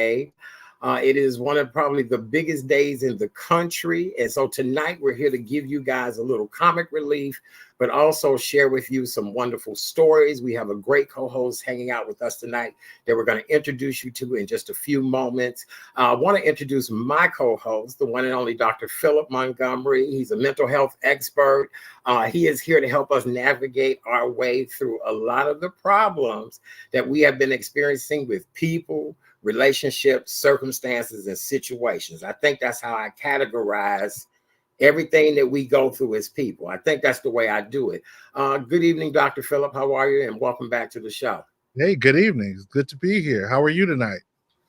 Day. It is one of probably the biggest days in the country. And so tonight we're here to give you guys a little comic relief, but also share with you some wonderful stories. We have a great co-host hanging out with us tonight that we're going to introduce you to in just a few moments. I want to introduce my co-host, the one and only Dr. Philip Montgomery. He's a mental health expert. He is here to help us navigate our way through a lot of the problems that we have been experiencing with people, relationships, circumstances, and situations. I think that's how I categorize everything that we go through as people. I think that's the way I do it. Good evening, Dr. Philip. How are you? And welcome back to the show. Hey, good evening. It's good to be here. How are you tonight?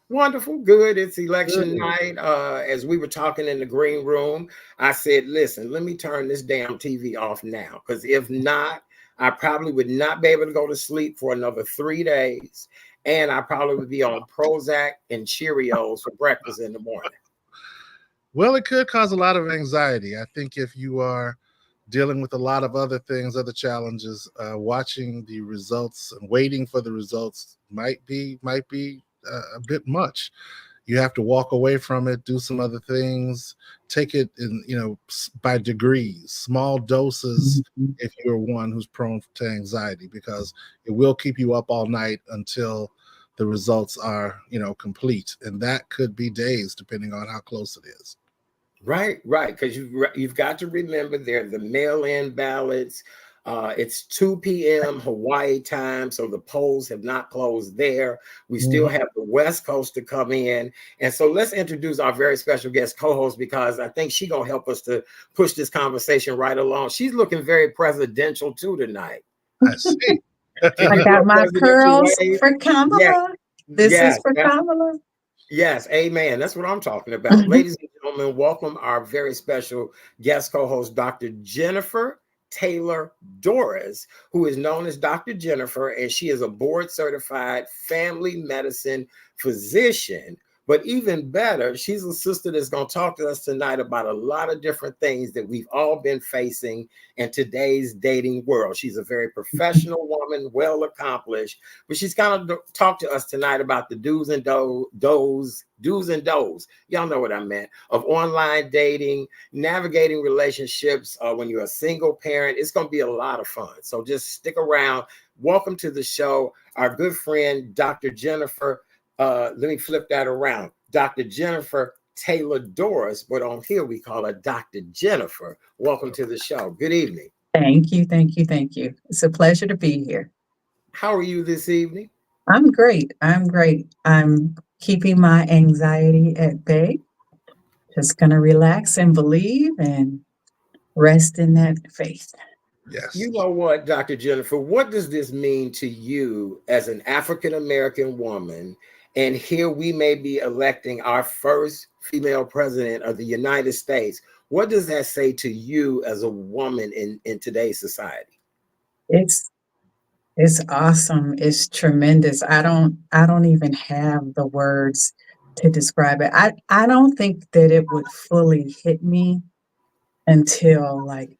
Wonderful. Good. It's election night. As we were talking in the green room, I said, listen, let me turn this damn TV off now. Because if not, I probably would not be able to go to sleep for another 3 days. And I probably would be on Prozac and Cheerios for breakfast in the morning. Well, it could cause a lot of anxiety. I think if you are dealing with a lot of other things, other challenges, watching the results and waiting for the results might be a bit much. You have to walk away from it, do some other things, take it in, by degrees, small doses if you're one who's prone to anxiety, because it will keep you up all night until the results are, complete. And that could be days, depending on how close it is. Right. Because you've got to remember they're the mail-in ballots. It's 2 p.m. Hawaii time, so the polls have not closed there. We still have the West Coast to come in. And so let's introduce our very special guest co-host, because I think she's going to help us to push this conversation right along. She's looking very presidential too tonight. I see. I got my pearls for Kamala. Yeah. This is for Kamala. Yes, amen. That's what I'm talking about. Ladies and gentlemen, welcome our very special guest co-host, Dr. Jennifer Taylor Doris, who is known as Dr. Jennifer, and she is a board-certified family medicine physician. But even better, she's a sister that's going to talk to us tonight about a lot of different things that we've all been facing in today's dating world. She's a very professional woman, well accomplished, but she's going to talk to us tonight about the do's and don'ts. Y'all know what I meant, of online dating, navigating relationships when you're a single parent. It's going to be a lot of fun. So just stick around. Welcome to the show, our good friend, Dr. Jennifer. Let me flip that around. Dr. Jennifer Taylor Doris, but on here we call her Dr. Jennifer. Welcome to the show. Good evening. Thank you. It's a pleasure to be here. How are you this evening? I'm great. I'm keeping my anxiety at bay. Just going to relax and believe and rest in that faith. Yes. You know what, Dr. Jennifer, what does this mean to you as an African-American woman? And here we may be electing our first female president of the United States. What does that say to you as a woman in today's society? It's awesome. It's tremendous. I don't even have the words to describe it. I don't think that it would fully hit me until like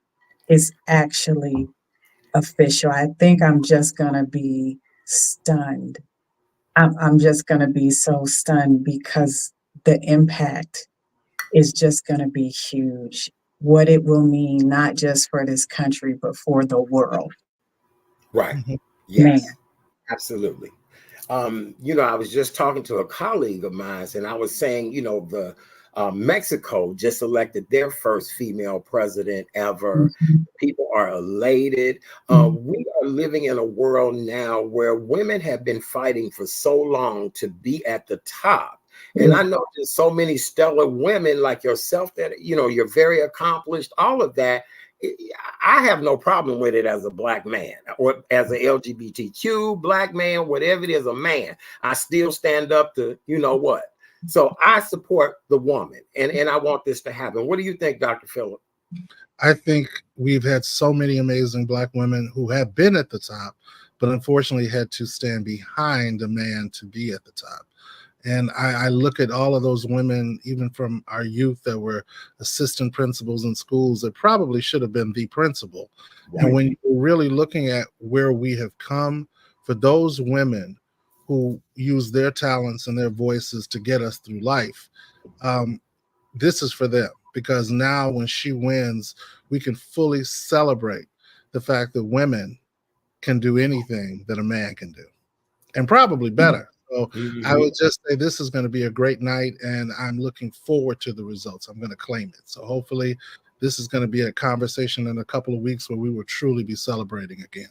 it's actually official. I think I'm just gonna be stunned. I'm just gonna be so stunned because the impact is just gonna be huge. What it will mean, not just for this country, but for the world. Right. Yes, Man. absolutely. I was just talking to a colleague of mine, and I was saying, the Mexico just elected their first female president ever. People are elated. We are living in a world now where women have been fighting for so long to be at the top. And I know there's so many stellar women like yourself that, you're very accomplished, all of that. I have no problem with it as a Black man or as an LGBTQ Black man, whatever it is, a man. I still stand up to, what. So I support the woman, and I want this to happen. What do you think, Dr. Phillip? I think we've had so many amazing Black women who have been at the top, but unfortunately had to stand behind a man to be at the top. And I look at all of those women, even from our youth, that were assistant principals in schools that probably should have been the principal. Right. And when you're really looking at where we have come, for those women who use their talents and their voices to get us through life. This is for them, because now when she wins, we can fully celebrate the fact that women can do anything that a man can do, and probably better. So I would just say this is going to be a great night, and I'm looking forward to the results. I'm going to claim it. So hopefully this is going to be a conversation in a couple of weeks where we will truly be celebrating again.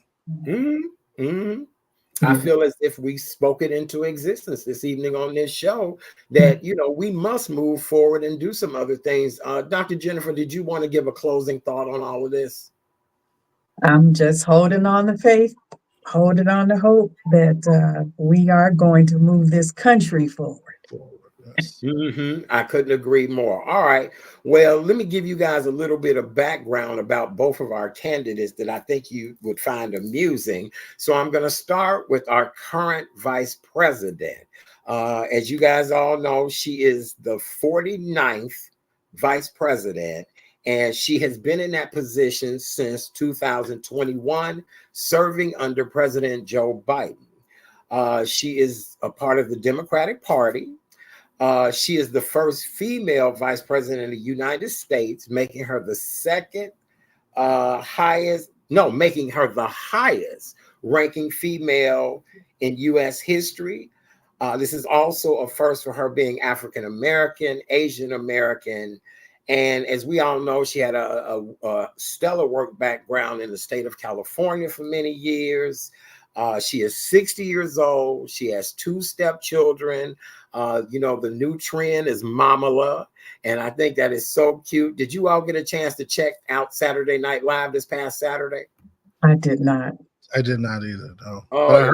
I feel as if we spoke it into existence this evening on this show, that, you know, we must move forward and do some other things. Dr. Jennifer, did you want to give a closing thought on all of this? I'm just holding on to faith, holding on to hope that we are going to move this country forward. I couldn't agree more. All right. Well, let me give you guys a little bit of background about both of our candidates that I think you would find amusing. So I'm going to start with our current vice president. As you guys all know, she is the 49th vice president, and she has been in that position since 2021, serving under President Joe Biden. She is a part of the Democratic Party. She is the first female vice president of the United States, making her the highest ranking female in U.S. history. This is also a first for her being African American, Asian American. And as we all know, she had a stellar work background in the state of California for many years. She is 60 years old. She has 2 stepchildren. You know, the new trend is Mamala, and I think that is so cute. Did you all get a chance to check out Saturday Night Live this past Saturday? I did not. I did not either, no. Oh,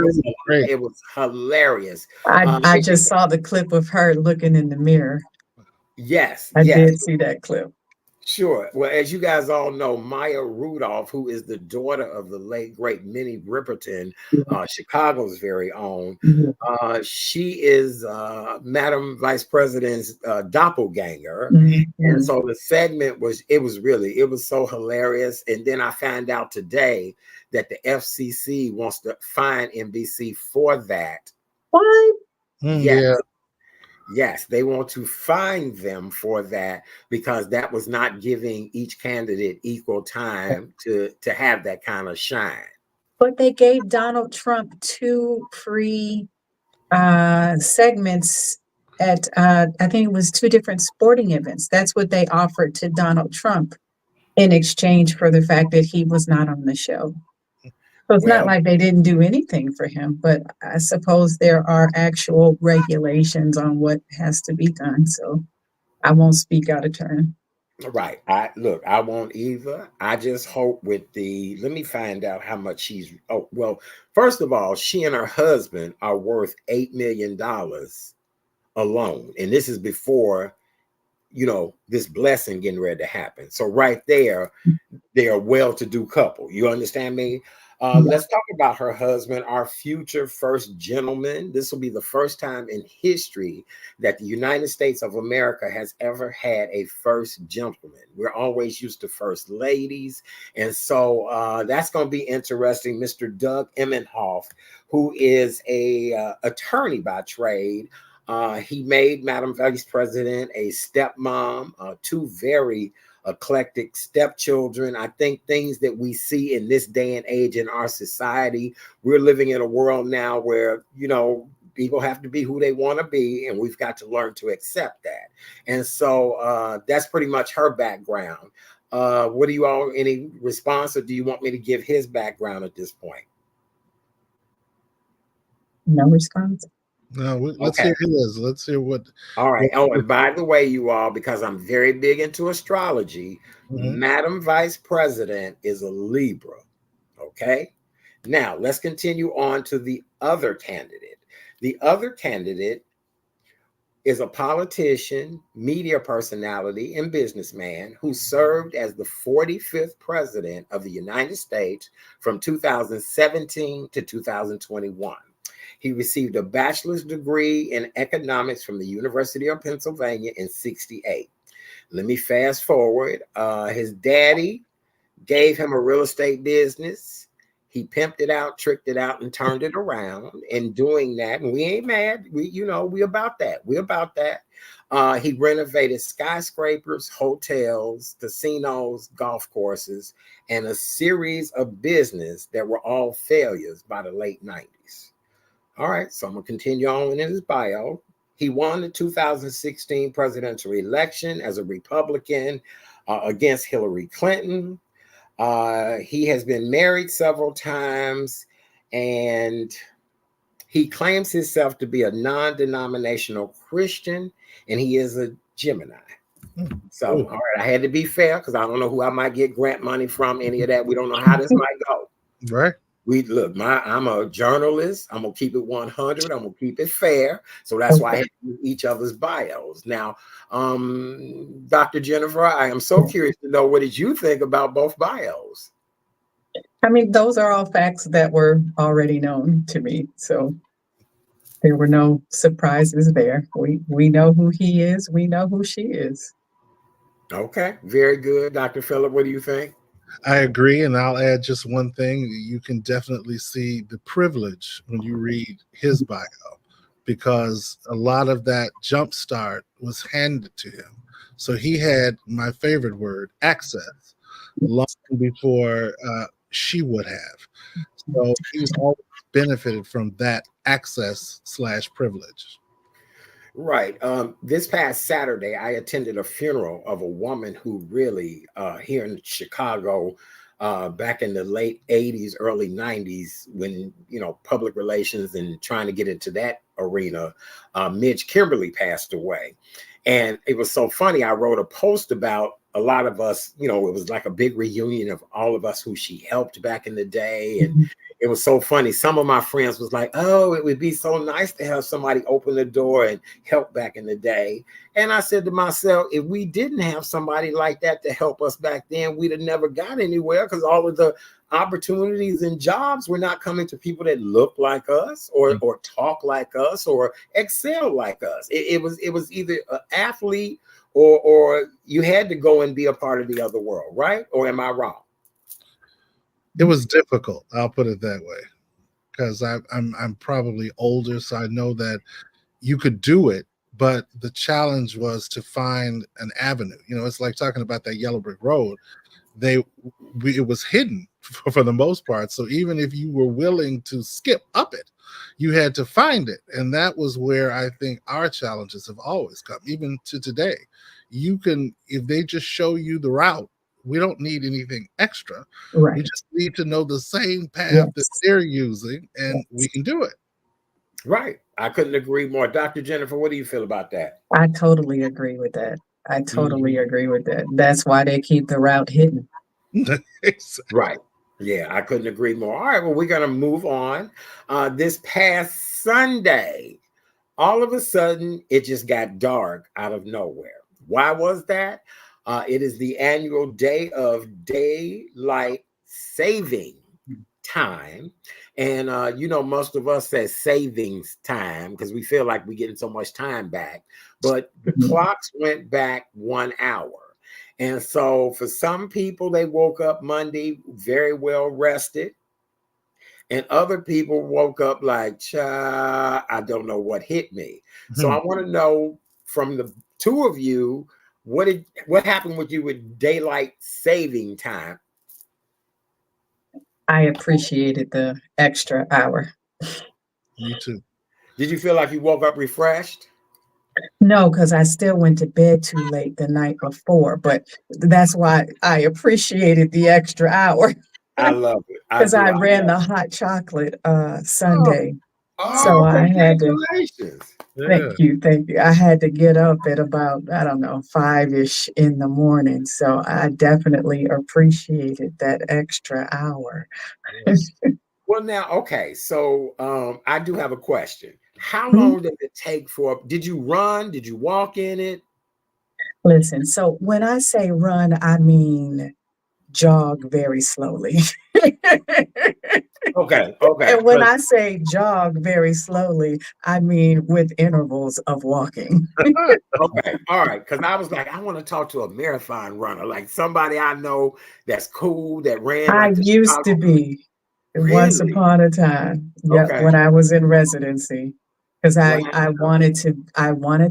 it was hilarious. I just saw the clip of her looking in the mirror. Yes. I did see that clip. Sure. Well, as you guys all know, Maya Rudolph, who is the daughter of the late, great Minnie Riperton, Chicago's very own, she is Madam Vice President's doppelganger. And so the segment was so hilarious. And then I found out today that the FCC wants to fine NBC for that. What? Yes, they want to fine them for that, because that was not giving each candidate equal time to have that kind of shine. But they gave Donald Trump 2 free segments at I think it was 2 different sporting events. That's what they offered to Donald Trump in exchange for the fact that he was not on the show. So it's not like they didn't do anything for him, but I suppose there are actual regulations on what has to be done. So I won't speak out of turn. Right. I won't either. I just hope let me find out how much she's, first of all, she and her husband are worth $8 million alone. And this is before, you know, this blessing getting ready to happen. So right there, they're a well-to-do couple. You understand me? Let's talk about her husband, our future first gentleman. This will be the first time in history that the United States of America has ever had a first gentleman. We're always used to first ladies. And so that's going to be interesting. Mr. Doug Emmenhoff, who is a attorney by trade. He made Madam Vice President a stepmom, 2 very eclectic stepchildren. I think things that we see in this day and age in our society, we're living in a world now where, you know, people have to be who they want to be, and we've got to learn to accept that. And so that's pretty much her background. What do you all, any response, or do you want me to give his background at this point? No response. No, let's hear his. Let's hear what. All right. Oh, and by the way, you all, because I'm very big into astrology, Madam Vice President is a Libra. Okay. Now let's continue on to the other candidate. The other candidate is a politician, media personality, and businessman who served as the 45th president of the United States from 2017 to 2021. He received a bachelor's degree in economics from the University of Pennsylvania in '68. Let me fast forward. His daddy gave him a real estate business. He pimped it out, tricked it out, and turned it around. In doing that, and we ain't mad. We about that. We about that. He renovated skyscrapers, hotels, casinos, golf courses, and a series of business that were all failures by the late 90s. All right, so I'm going to continue on in his bio. He won the 2016 presidential election as a Republican against Hillary Clinton. He has been married several times, and he claims himself to be a non-denominational Christian, and he is a Gemini. So, all right, I had to be fair because I don't know who I might get grant money from, any of that. We don't know how this might go. Right. I'm a journalist. I'm gonna keep it 100. I'm gonna keep it fair. So that's why I had to do each other's bios. Now, Dr. Jennifer, I am so curious to know, what did you think about both bios? I mean, those are all facts that were already known to me. So there were no surprises there. We know who he is. We know who she is. Okay, very good. Dr. Phillip, what do you think? I agree, and I'll add just one thing. You can definitely see the privilege when you read his bio, because a lot of that jumpstart was handed to him. So he had, my favorite word, access, long before she would have. So he's always benefited from that access / privilege. Right. This past Saturday, I attended a funeral of a woman who really, here in Chicago, back in the late 80s, early 90s, when, public relations and trying to get into that arena, Midge Kimberly passed away. And it was so funny. I wrote a post about a lot of us, it was like a big reunion of all of us who she helped back in the day. And it was so funny. Some of my friends was like, oh, it would be so nice to have somebody open the door and help back in the day. And I said to myself, if we didn't have somebody like that to help us back then, we'd have never got anywhere, because all of the opportunities and jobs were not coming to people that look like us or talk like us or excel like us. It was either an athlete or you had to go and be a part of the other world, right? Or am I wrong? It was difficult. I'll put it that way, because I'm probably older, so I know that you could do it, but the challenge was to find an avenue. It's like talking about that yellow brick road. It was hidden for the most part. So even if you were willing to skip up it, you had to find it, and that was where I think our challenges have always come, even to today. You can, if they just show you the route. We don't need anything extra. Right. We just need to know the same path that they're using, and we can do it. Right. I couldn't agree more. Dr. Jennifer, what do you feel about that? I totally agree with that. Agree with that. That's why they keep the route hidden. Exactly. Right. Yeah, I couldn't agree more. All right, well, we're going to move on. This past Sunday, all of a sudden, it just got dark out of nowhere. Why was that? It is the annual day of daylight saving time. And, most of us say savings time because we feel like we're getting so much time back. But the clocks went back 1 hour. And so for some people, they woke up Monday very well rested. And other people woke up like, I don't know what hit me. So I want to know from the two of you, what happened with you with daylight saving time? I appreciated the extra hour. Me too. Did you feel like you woke up refreshed? No, because I still went to bed too late the night before, but that's why I appreciated the extra hour. I love it. Because I ran the hot chocolate Sunday. So I had to. Congratulations. Thank you. I had to get up at about, 5-ish in the morning. So I definitely appreciated that extra hour. Yes. Well, now, okay. So I do have a question. How long did it take did you run? Did you walk in it? Listen, so when I say run, I mean jog very slowly. Okay. And when I say jog very slowly, I mean with intervals of walking. Okay. All right. Because I was like, I want to talk to a marathon runner, like somebody I know that's cool, that ran. I used to be. Once Really? upon a time, yep, Okay. when I was in residency, because Wow. I wanted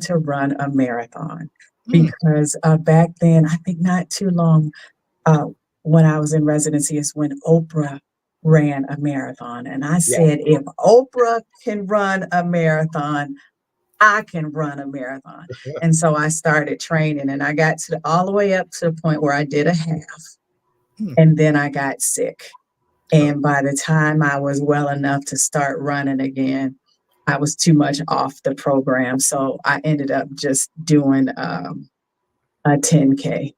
to run a marathon Mm. because back then, I think not too long uh, when I was in residency is when Oprah ran a marathon, and I Yeah. said, if Oprah can run a marathon, I can run a marathon. And so I started training, and I got to all the way up to the point where I did a half, Mm. and then I got sick. And by the time I was well enough to start running again, I was too much off the program. So I ended up just doing a 10K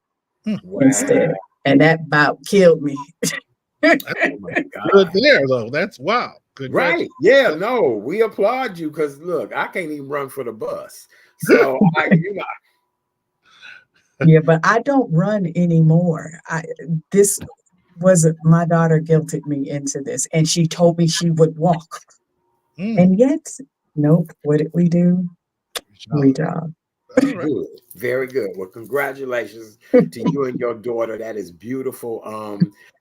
Wow. instead. And that about killed me. Oh my Good God. there, though. That's wow. Right. Congratulations. Yeah. No, we applaud you because look, I can't even run for the bus. So you know, Yeah, but I don't run anymore. This was my daughter guilted me into this, and she told me she would walk. Mm. And yet, nope. What did we do? We Jog. jogged. All right. good. Very good. Well, congratulations to you and your daughter. That is beautiful.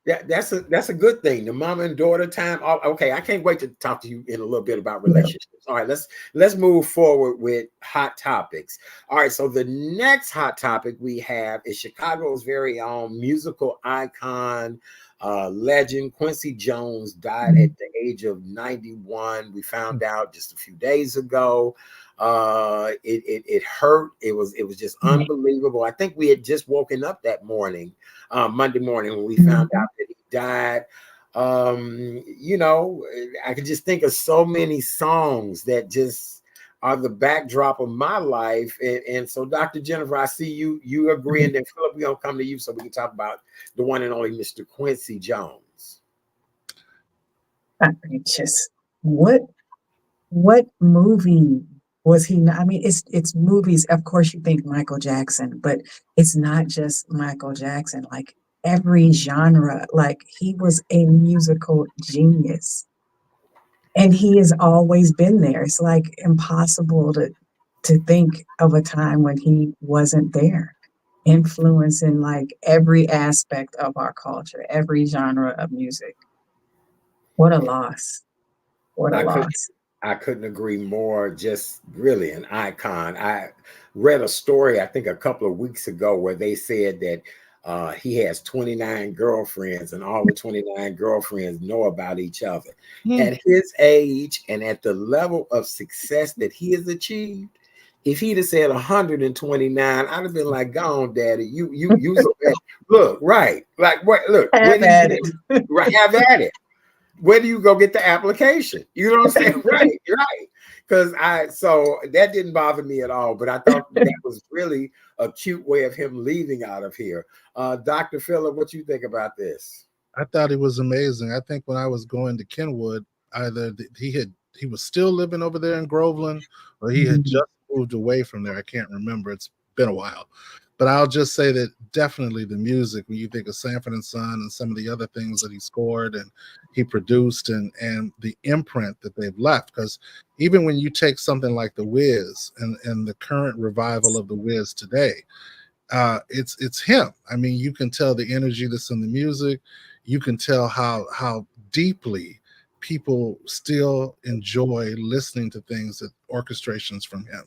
That's a good thing. The mom and daughter time. Oh, okay, I can't wait to talk to you in a little bit about Yeah. relationships. All right, let's move forward with hot topics. All right, so the next hot topic we have is Chicago's very own musical icon, legend Quincy Jones died at the age of 91. We found out just a few days ago. It hurt. It was just unbelievable. I think we had just woken up that morning, Monday morning, when we found out that he died. You know, I could just think of so many songs that just are the backdrop of my life. And so, Dr. Jennifer, I see you agree, and then Philip, we're gonna come to you so we can talk about the one and only Mr. Quincy Jones. I mean, just what movie was he not? I mean, it's movies. Of course, you think Michael Jackson, but it's not just Michael Jackson. Like every genre, like he was a musical genius, and he has always been there. It's like impossible to think of a time when he wasn't there, influencing like every aspect of our culture, every genre of music. What a loss! What a I could loss! I couldn't agree more. Just really an icon. I read a story, I think a couple of weeks ago, where they said that he has 29 girlfriends, and all the 29 girlfriends know about each other. Mm. At his age and at the level of success that he has achieved, if he'd have said 129, I'd have been like, "Go on, Daddy. You so bad. Look, right? Like what? Look, where Have do you at get it. right? Have at it. Where do you go get the application? You know what I'm saying? Right, right. Because so that didn't bother me at all, but I thought that was really a cute way of him leaving out of here. Dr. Phillip, what you think about this? I thought it was amazing. I think when I was going to Kenwood, either he was still living over there in Groveland, or he had Mhm. just moved away from there. I can't remember. It's been a while. But I'll just say that definitely the music, when you think of Sanford and Son and some of the other things that he scored and he produced, and the imprint that they've left. Because even when you take something like The Wiz and the current revival of The Wiz today, it's him. I mean, you can tell the energy that's in the music. You can tell how deeply people still enjoy listening to things that orchestrations from him.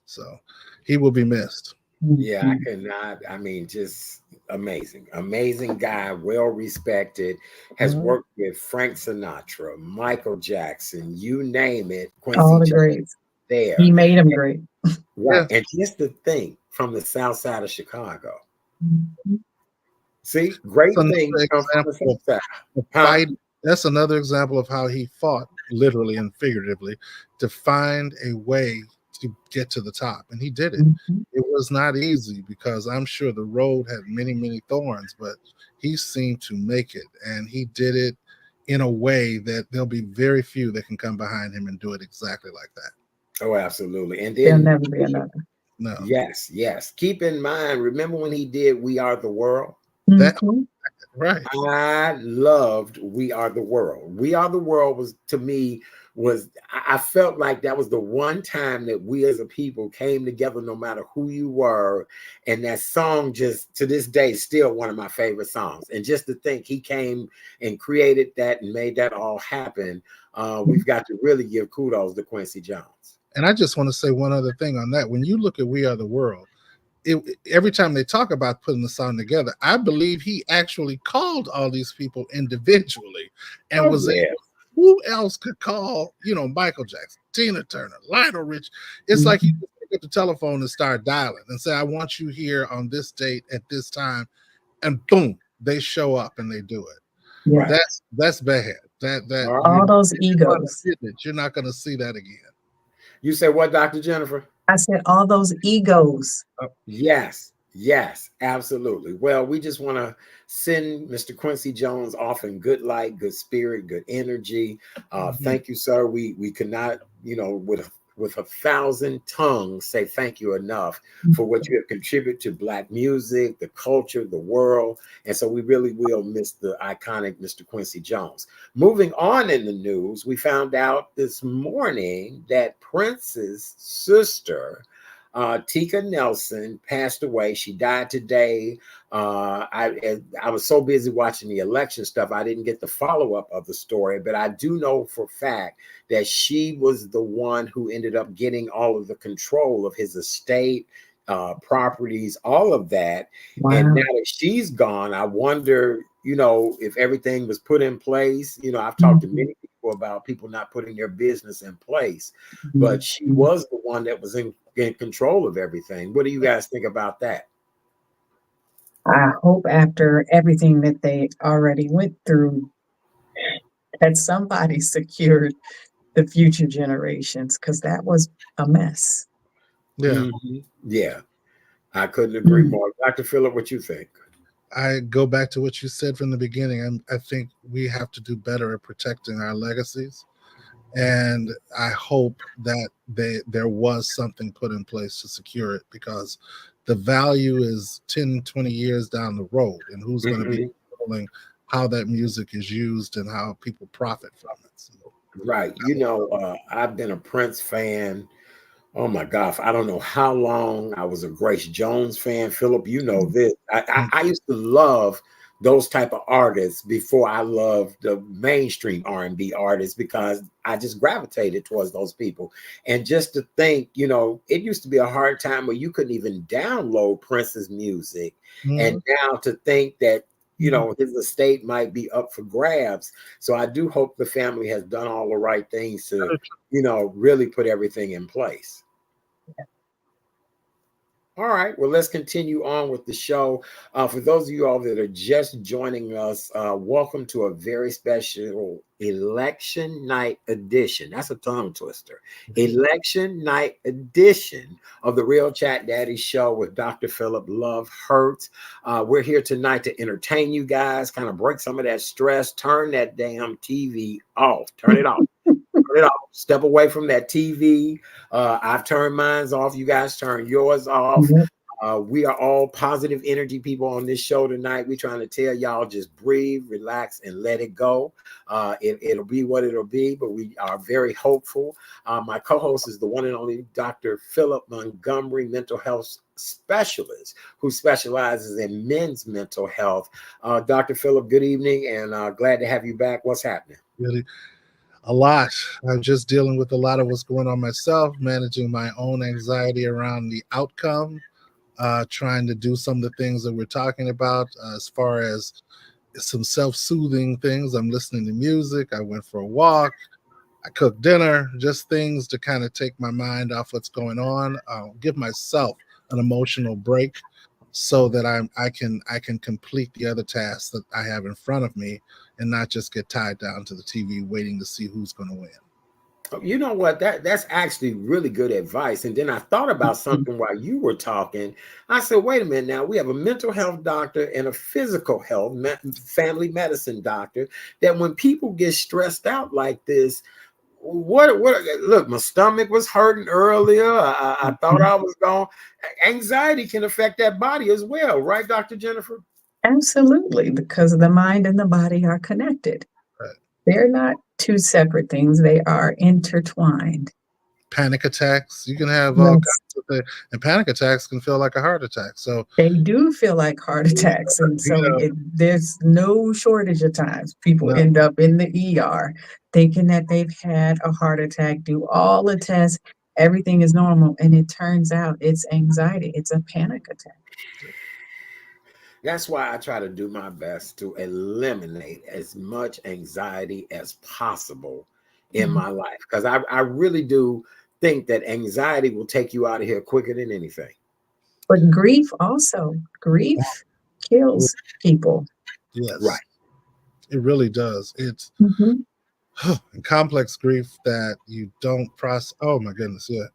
So he will be missed. Yeah, I Mhm. could not. I mean, just amazing, amazing guy, well respected, has Mhm. worked with Frank Sinatra, Michael Jackson, you name it. All Quincy the Jones greats. He there. made him great. Right. Yeah. And just to think from the south side of Chicago. Mhm. See, That's great another things come from the example south side. of Huh? fight. That's another example of how he fought, literally and figuratively, to find a way to get to the top. And he did it. Mhm. It was not easy, because I'm sure the road had many, many thorns, but he seemed to make it. And he did it in a way that there'll be very few that can come behind him and do it exactly like that. Oh, absolutely. And There'll then, never be another. No. yes, yes. Keep in mind, remember when he did We Are the World? That Mhm. right. I loved We Are the World. We Are the World was, to me, was I felt like that was the one time that we as a people came together, no matter who you were. And that song, just to this day, still one of my favorite songs. And just to think he came and created that and made that all happen, we've got to really give kudos to Quincy Jones. And I just want to say one other thing on that. When you look at We Are the World, every time they talk about putting the song together, I believe he actually called all these people individually and was able, who else could call, Michael Jackson, Tina Turner, Lionel Rich. It's like he just pick up the telephone and start dialing and say, I want you here on this date at this time. And boom, they show up and they do it. Yeah. That's bad. That all those egos. You're not going to see that again. You say what, Dr. Jennifer? I said all those egos. Yes, absolutely. Well, we just want to send Mr. Quincy Jones off in good light, good spirit, good energy. Thank you, sir. We could not, with 1,000 tongues say thank you enough for what you have contributed to Black music, the culture, the world. And so we really will miss the iconic Mr. Quincy Jones. Moving on in the news, we found out this morning that Prince's sister, Tika Nelson, passed away. She died today. I was so busy watching the election stuff, I didn't get the follow-up of the story, but I do know for a fact that she was the one who ended up getting all of the control of his estate, properties, all of that. Wow. And now that she's gone, I wonder, if everything was put in place. I've talked to many people about people not putting their business in place, but she was the one that was in control of everything. What do you guys think about that? I hope after everything that they already went through, that somebody secured the future generations, because that was a mess. Yeah. Yeah. I couldn't agree more. Dr. Phillip, what you think? I go back to what you said from the beginning. I think we have to do better at protecting our legacies. And I hope that there was something put in place to secure it, because the value is 10, 20 years down the road, and who's going to be controlling how that music is used and how people profit from it. So, right. I've been a Prince fan. Oh my gosh, I don't know how long. I was a Grace Jones fan. Philip, you know this. I used to love those type of artists before I loved the mainstream R&B artists, because I just gravitated towards those people. And just to think, it used to be a hard time where you couldn't even download Prince's music. And now to think that, his estate might be up for grabs. So I do hope the family has done all the right things to, really put everything in place. Yeah. All right, well, let's continue on with the show. For those of you all that are just joining us, welcome to a very special election night edition. That's a tongue twister. Election night edition of the Real Chat Daddy Show with Dr. Phillip Love Hurts. We're here tonight to entertain you guys, kind of break some of that stress, turn that damn TV off, turn it off. Step away from that TV. I've turned mine off. You guys turn yours off. We are all positive energy people on this show tonight. We're trying to tell y'all, just breathe, relax, and let it go. It'll be what it'll be, but we are very hopeful. My co-host is the one and only Dr. Phillip Montgomery, mental health specialist who specializes in men's mental health. Dr. Phillip, good evening, and glad to have you back. What's happening? Really? A lot. I'm just dealing with a lot of what's going on myself, managing my own anxiety around the outcome, trying to do some of the things that we're talking about, as far as some self-soothing things. I'm listening to music. I went for a walk. I cooked dinner, just things to kind of take my mind off what's going on, give myself an emotional break so that I can complete the other tasks that I have in front of me and not just get tied down to the TV waiting to see who's going to win. You know what? That's actually really good advice. And then I thought about something while you were talking. I said, wait a minute now. We have a mental health doctor and a physical health, family medicine doctor, that when people get stressed out like this, look, my stomach was hurting earlier. I thought I was gone. Anxiety can affect that body as well, right, Dr. Jennifer? Absolutely, because the mind and the body are connected. Right. They're not two separate things. They are intertwined. Panic attacks, you can have all Yes. kinds of things, and panic attacks can feel like a heart attack. So, They do feel like heart attacks. And you so know, there's no shortage of times people no, end up in the ER thinking that they've had a heart attack, do all the tests, everything is normal. And it turns out it's anxiety, it's a panic attack. That's why I try to do my best to eliminate as much anxiety as possible in Mhm. my life, because I really do think that anxiety will take you out of here quicker than anything. But grief also, grief kills people. yes, Right. it really does. It's Mhm. complex grief that you don't process. Oh my goodness, yeah.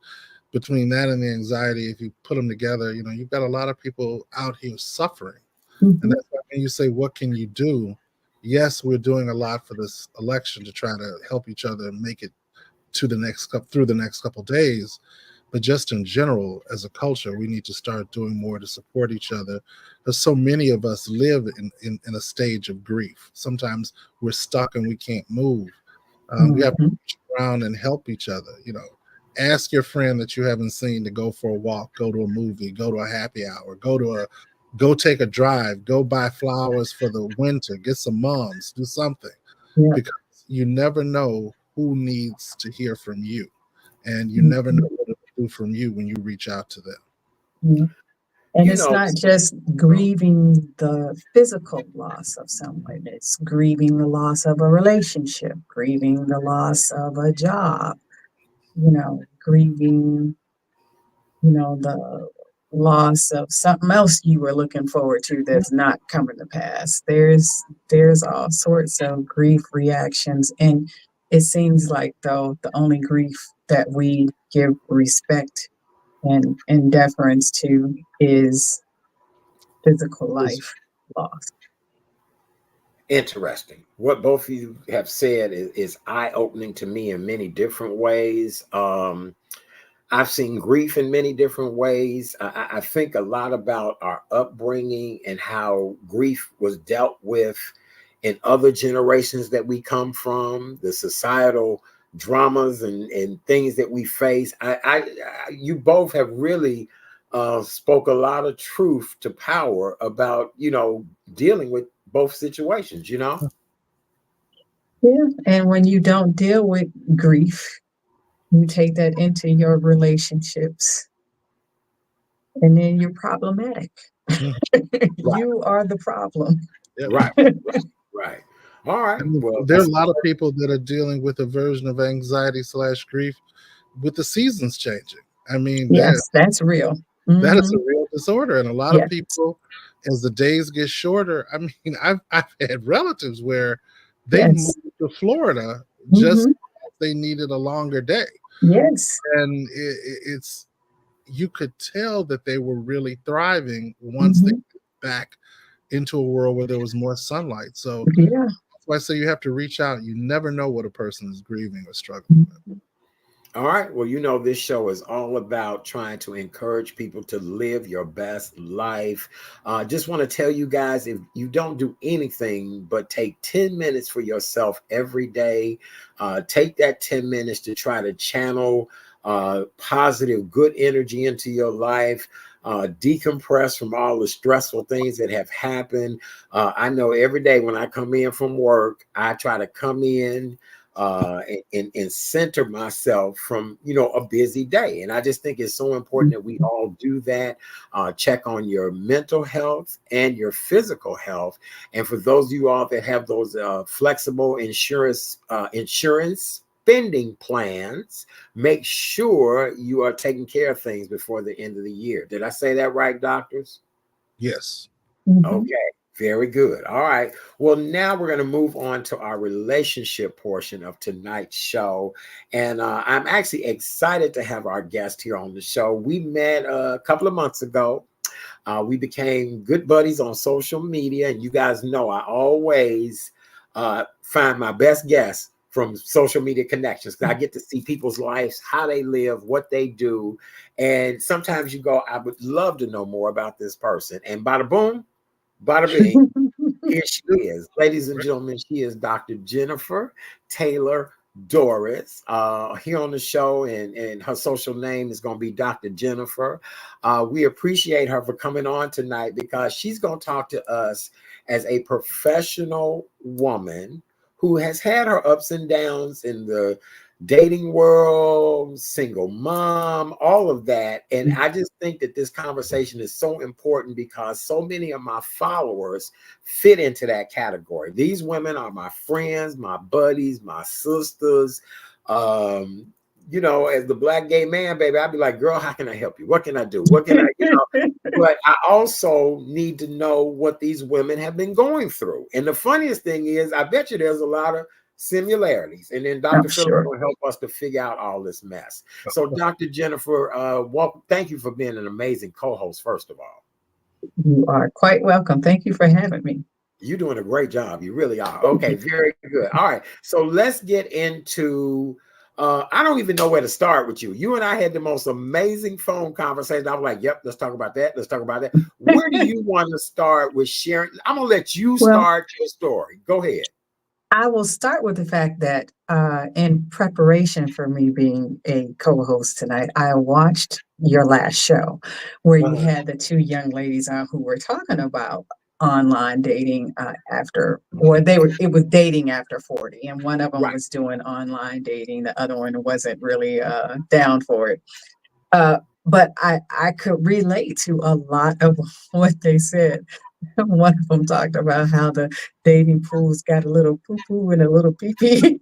Between that and the anxiety, if you put them together, you've got a lot of people out here suffering. And Mhm. that's why when you say, what can you do? Yes, we're doing a lot for this election to try to help each other make it to through the next couple days. But just in general, as a culture, we need to start doing more to support each other. Because so many of us live in a stage of grief. Sometimes we're stuck and we can't move. We have to Mhm. reach around and help each other. Ask your friend that you haven't seen to go for a walk, go to a movie, go to a happy hour, go take a drive, go buy flowers for the winter, get some mums, do something, Yeah. because you never know who needs to hear from you, and you never know Mhm. what it'll do from you when you reach out to them. Yeah. And You it's know, not just grieving the physical loss of someone, it's grieving the loss of a relationship, grieving the loss of a job, grieving, the loss of something else you were looking forward to that's not coming to pass. There's all sorts of grief reactions. And it seems like though the only grief that we give respect and deference to is physical It's life loss. interesting. What both of you have said is eye-opening to me in many different ways. I've seen grief in many different ways. I think a lot about our upbringing and how grief was dealt with in other generations that we come from, the societal dramas and things that we face. You both have really spoke a lot of truth to power about, dealing with both situations, Yeah. And when you don't deal with grief, you take that into your relationships and then you're problematic. Mhm. Right, You are the problem. Yep. right, right. All I right. mean, Well, there are a lot of people that are dealing with a version of anxiety/grief with the seasons changing. I mean, Yes, that's real. that is Hmm. a real disorder, and a lot of Yes. people, as the days get shorter, I mean, I've had relatives where they've Yes. moved to Florida just Hmm. because they needed a longer day, Yes. and it's you could tell that they were really thriving once they Hmm. got back into a world where there was more sunlight. So Yeah. that's why I say you have to reach out. You never know what a person is grieving or struggling with. Mhm. all right. Well, this show is all about trying to encourage people to live your best life. Just want to tell you guys, if you don't do anything but take 10 minutes for yourself every day, take that 10 minutes to try to channel positive, good energy into your life. Decompress from all the stressful things that have happened. I know every day when I come in from work, I try to come in and center myself from a busy day, and I just think it's so important that we all do that. Check on your mental health and your physical health, and for those of you all that have those flexible insurance spending plans, make sure you are taking care of things before the end of the year. Did I say that right, doctors? Yes. Mhm. Okay, very good. All right. Well, now we're going to move on to our relationship portion of tonight's show. And I'm actually excited to have our guest here on the show. We met a couple of months ago. We became good buddies on social media. And you guys know I always find my best guests from social media connections, because I get to see people's lives, how they live, what they do. And sometimes you go, I would love to know more about this person. And bada boom, bada bing, Here she is. Ladies and gentlemen, she is Dr. Jennifer Taylor Doris here on the show, and her social name is going to be Dr. Jennifer. We appreciate her for coming on tonight because she's going to talk to us as a professional woman who has had her ups and downs in the dating world, single mom, all of that. And I just think that this conversation is so important because so many of my followers fit into that category. These women are my friends, my buddies, my sisters. You know, as the Black gay man, baby, I'd be like, girl, how can I help you? What can I do? What can I, you know? But I also need to know what these women have been going through. And the funniest thing is, I bet you there's a lot of similarities, and then Dr. Phillips will help us to figure out all this mess. So Dr. Jennifer, thank you for being an amazing co-host, first of all. You are quite welcome. Thank you for having me. You're doing a great job. You really are. Okay, very good. All right, so let's get into I don't even know where to start with you. You and I had the most amazing phone conversation. I was like, yep, let's talk about that. Let's talk about that. Where do you want to start with sharing? I'm gonna let you start your story. Go ahead. I will start with the fact that in preparation for me being a co-host tonight, I watched your last show where you had the two young ladies on who were talking about online dating it was dating after 40, and one of them was doing online dating. The other one wasn't really down for it. But I could relate to a lot of what they said. One of them talked about how the dating pools got a little poo-poo and a little pee-pee,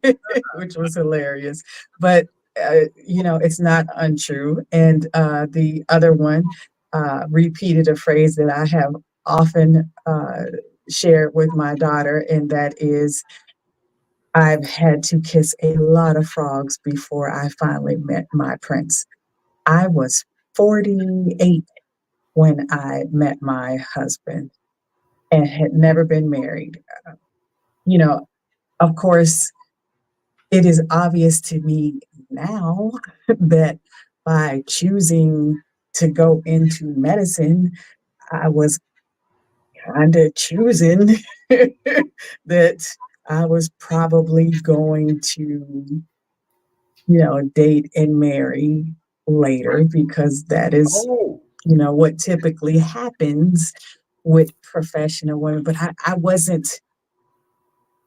which was hilarious. But, you know, it's not untrue. And the other one repeated a phrase that I have often shared with my daughter, and that is, I've had to kiss a lot of frogs before I finally met my prince. I was 48 when I met my husband and had never been married. You know, of course, it is obvious to me now that by choosing to go into medicine, I was kind of choosing that I was probably going to, you know, date and marry later, because that is, you know, what typically happens with professional women. But I wasn't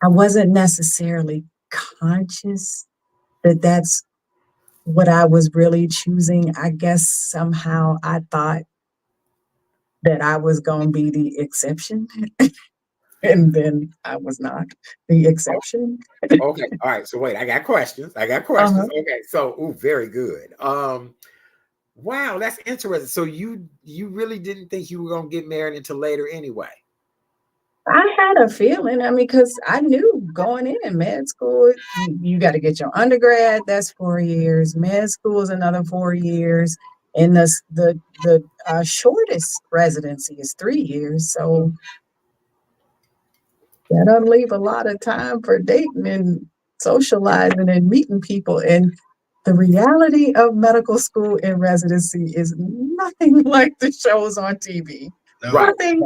necessarily conscious that that's what I was really choosing. I guess somehow I thought that I was going to be the exception. And then I was not the exception. Okay. All right. So wait, I got questions. Okay. So, very good. Wow, that's interesting. So you really didn't think you were going to get married until later anyway? I had a feeling. I mean, because I knew going in med school, you got to get your undergrad. That's 4 years. Med school is another 4 years, and the shortest residency is 3 years. So that doesn't leave a lot of time for dating and socializing and meeting people. And the reality of medical school and residency is nothing like the shows on TV. Nothing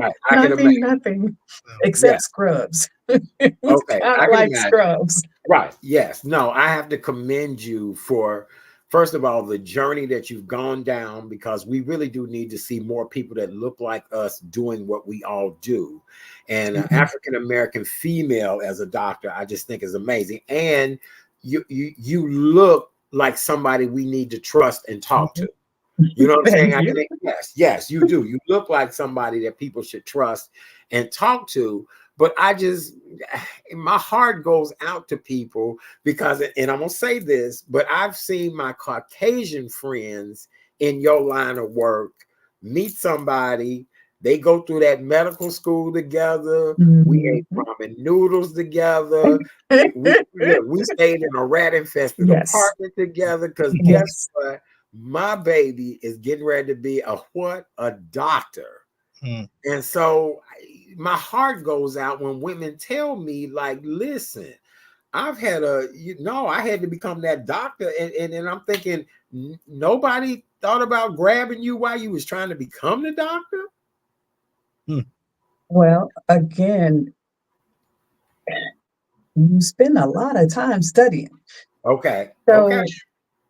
except Scrubs. Okay, I like Scrubs. Right. Yes. No, I have to commend you for, first of all, the journey that you've gone down, because we really do need to see more people that look like us doing what we all do. And African-American female as a doctor, I just think is amazing. And you look like somebody we need to trust and talk to. You know what I'm saying? I think, yes, you do. You look like somebody that people should trust and talk to. But my heart goes out to people because, and I'm going to say this, but I've seen my Caucasian friends in your line of work meet somebody. They go through that medical school together. We ate ramen noodles together. we stayed in a rat-infested apartment together, because guess what? My baby is getting ready to be a doctor. And so my heart goes out when women tell me, like, listen, I've had I had to become that doctor. And I'm thinking, nobody thought about grabbing you while you was trying to become the doctor? Well, again, you spend a lot of time studying. Okay. Okay. So,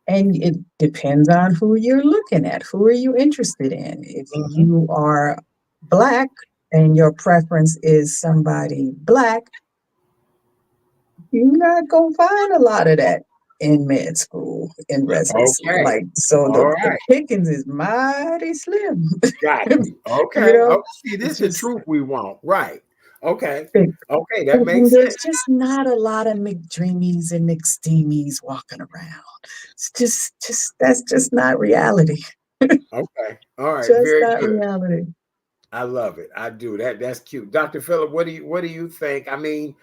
and it depends on who you're looking at. Who are you interested in? If Mhm. you are Black and your preference is somebody Black, you're not gonna find a lot of that in med school, in residency. Okay. Like, so All the right. pickings is mighty slim. Got you. You Okay. know, Oh, see, this it's is the just truth we want. Right. Okay. pick. Okay. That And makes sense. there's just not a lot of McDreamies and McSteamies walking around. It's just that's just not reality. Okay. All right. Just Very not good. reality. I love it. I do. That's cute. Dr. Phillip, what do you think? I mean,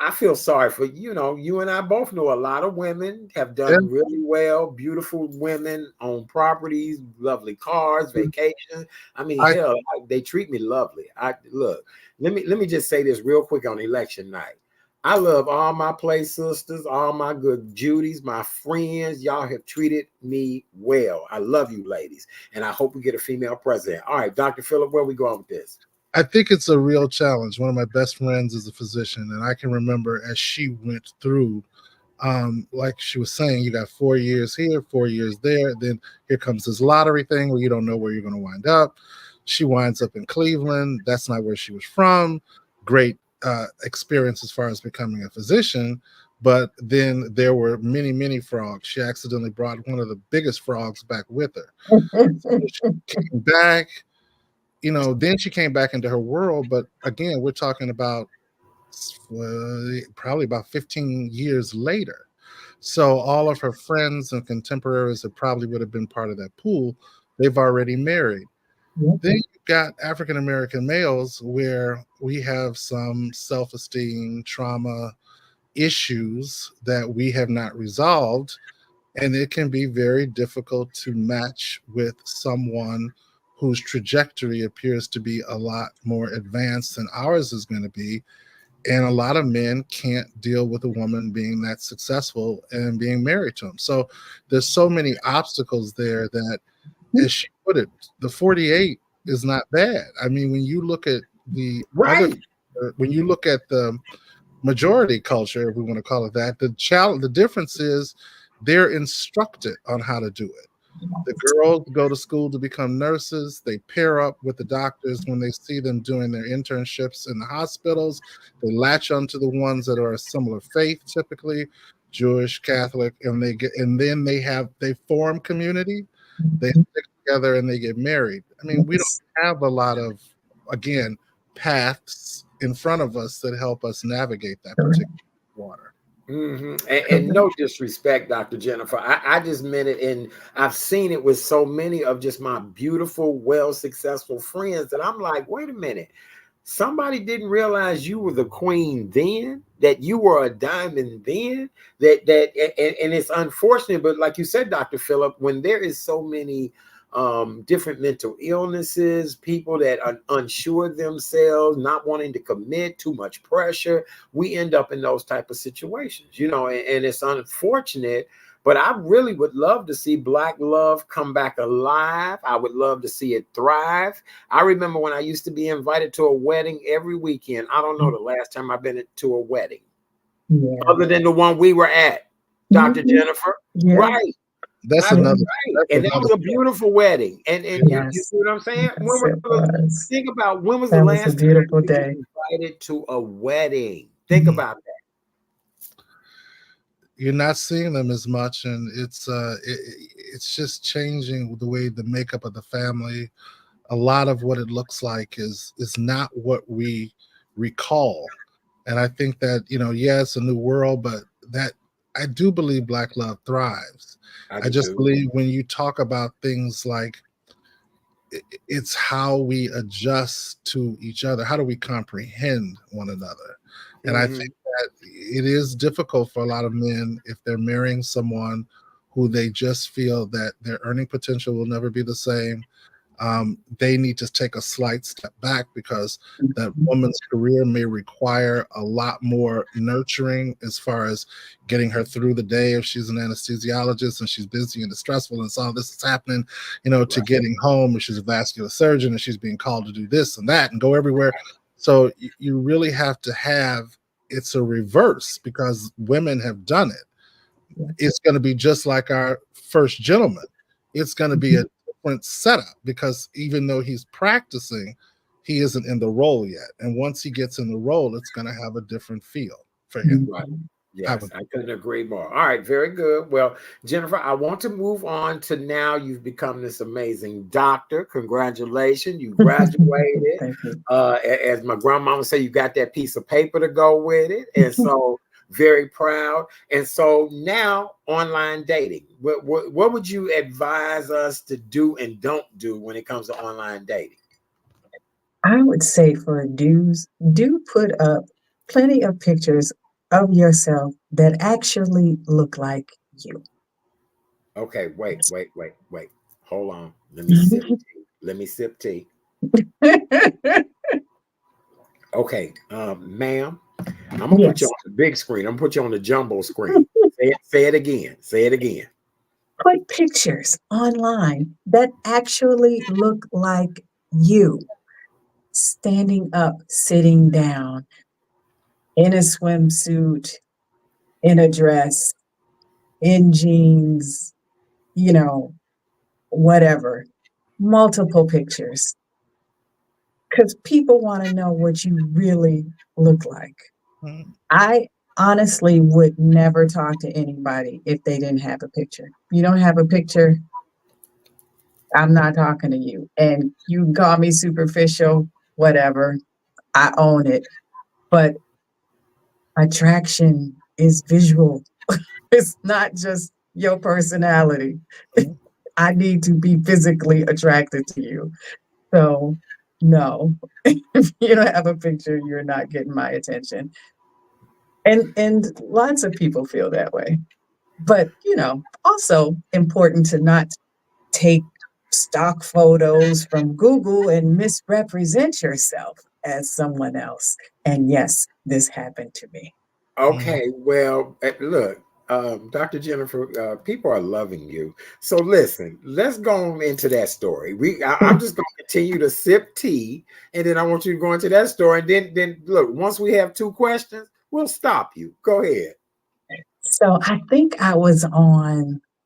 I feel sorry for you and I both know a lot of women have Yeah. done really well, beautiful women own properties, lovely cars, vacations. I mean, I hell, they treat me lovely. I look, let me just say this real quick on election night. I love all my play sisters, all my good Judys, my friends. Y'all have treated me well. I love you, ladies, and I hope we get a female president. All right, Dr. Phillip, where we going with this? I think it's a real challenge. One of my best friends is a physician, and I can remember as she went through, like she was saying, you got 4 years here, 4 years there. Then here comes this lottery thing where you don't know where you're going to wind up. She winds up in Cleveland. That's not where she was from. Great experience as far as becoming a physician. But then there were many, many frogs. She accidentally brought one of the biggest frogs back with her. She came back, then she came back into her world. But again, we're talking about probably about 15 years later. So all of her friends and contemporaries that probably would have been part of that pool, they've already married. Then you've got African American males where we have some self esteem, trauma issues that we have not resolved. And it can be very difficult to match with someone whose trajectory appears to be a lot more advanced than ours is going to be. And a lot of men can't deal with a woman being that successful and being married to him. So there's so many obstacles there that, as she put it, the 48 is not bad. I mean, when you look at the other, Right. when you look at the majority culture, if we want to call it that, the difference is they're instructed on how to do it. The girls go to school to become nurses. They pair up with the doctors when they see them doing their internships in the hospitals. They latch onto the ones that are a similar faith, typically Jewish, Catholic, and then they form community. They stick together and they get married. I mean, we don't have a lot of, again, paths in front of us that help us navigate that particular water. And no disrespect, Dr. Jennifer. I just meant it, and I've seen it with so many of just my beautiful, well, successful friends that I'm like, wait a minute. Somebody didn't realize you were the queen then, that you were a diamond then, and it's unfortunate, but like you said, Dr. Phillip, when there is so many different mental illnesses, people that are unsure themselves, not wanting to commit, too much pressure, we end up in those type of situations, and it's unfortunate. But I really would love to see Black love come back alive. I would love to see it thrive. I remember when I used to be invited to a wedding every weekend. I don't know the last time I've been to a wedding, other than the one we were at, Dr. Jennifer. Yeah. Right. That's I another. right. And that was a beautiful wedding. And you see what I'm saying? Yes, Think about when was the that was a last time beautiful you were day. invited to a wedding? Think about that. You're not seeing them as much, and it's just changing the way the makeup of the family. A lot of what it looks like is not what we recall. And I think that, yeah, it's a new world, but that I do believe Black love thrives. I just believe when you talk about things like it's how we adjust to each other, how do we comprehend one another? And I think that it is difficult for a lot of men if they're marrying someone who they just feel that their earning potential will never be the same. They need to take a slight step back because that woman's career may require a lot more nurturing as far as getting her through the day if she's an anesthesiologist and she's busy and it's stressful and so all this is happening, to getting home if she's a vascular surgeon and she's being called to do this and that and go everywhere. So you really have to have it's a reverse because women have done it. It's going to be just like our first gentleman. It's going to be a different setup because even though he's practicing, he isn't in the role yet. And once he gets in the role, it's going to have a different feel for him. Right. Yes, I couldn't agree more. All right, very good. Well, Jennifer, I want to move on to now you've become this amazing doctor. Congratulations. You graduated. Thank you. As my grandmama said, you got that piece of paper to go with it. And so very proud. And so now online dating. What would you advise us to do and don't do when it comes to online dating? I would say for dudes, do put up plenty of pictures of yourself that actually look like you. Okay, wait. Hold on. Let me sip tea. Let me sip tea. Okay, ma'am, I'm gonna put you on the big screen. I'm gonna put you on the jumbo screen. Say it again. Say it again. Put pictures online that actually look like you. Standing up, sitting down, in a swimsuit, in a dress, in jeans, you know, whatever. Multiple pictures. Because people want to know what you really look like. I honestly would never talk to anybody if they didn't have a picture. You don't have a picture, I'm not talking to you. And you can call me superficial, whatever. I own it. But attraction is visual. It's not just your personality. I need to be physically attracted to you. So, no, if you don't have a picture, you're not getting my attention. And lots of people feel that way. But, also important to not take stock photos from Google and misrepresent yourself as someone else. And yes, this happened to me. Okay, well, look, Dr. Jennifer, people are loving you. So listen, let's go on into that story. I'm just going to continue to sip tea, and then I want you to go into that story. And then look, once we have 2 questions, we'll stop you. Go ahead. So I think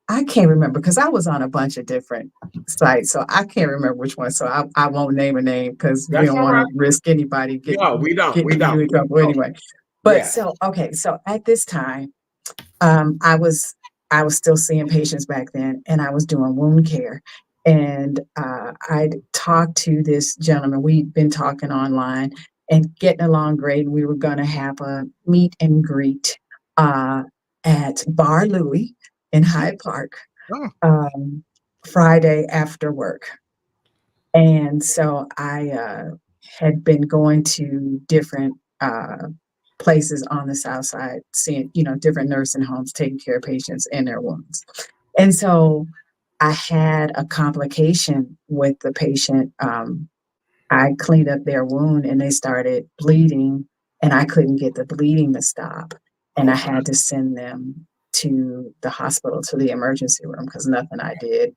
I can't remember because I was on a bunch of different sites. So I can't remember which one. So I won't name a name because we That's don't all want right. to risk anybody No, we don't. getting We you don't. in trouble anyway. But Yes. so at this time, I was still seeing patients back then, and I was doing wound care. And I'd talked to this gentleman. We'd been talking online and getting along great. We were going to have a meet and greet at Bar Louie in Hyde Park Friday after work. And so I had been going to different places on the South Side, seeing, different nursing homes taking care of patients and their wounds. And so I had a complication with the patient. I cleaned up their wound and they started bleeding, and I couldn't get the bleeding to stop. And I had to send them to the hospital, to the emergency room, because nothing I did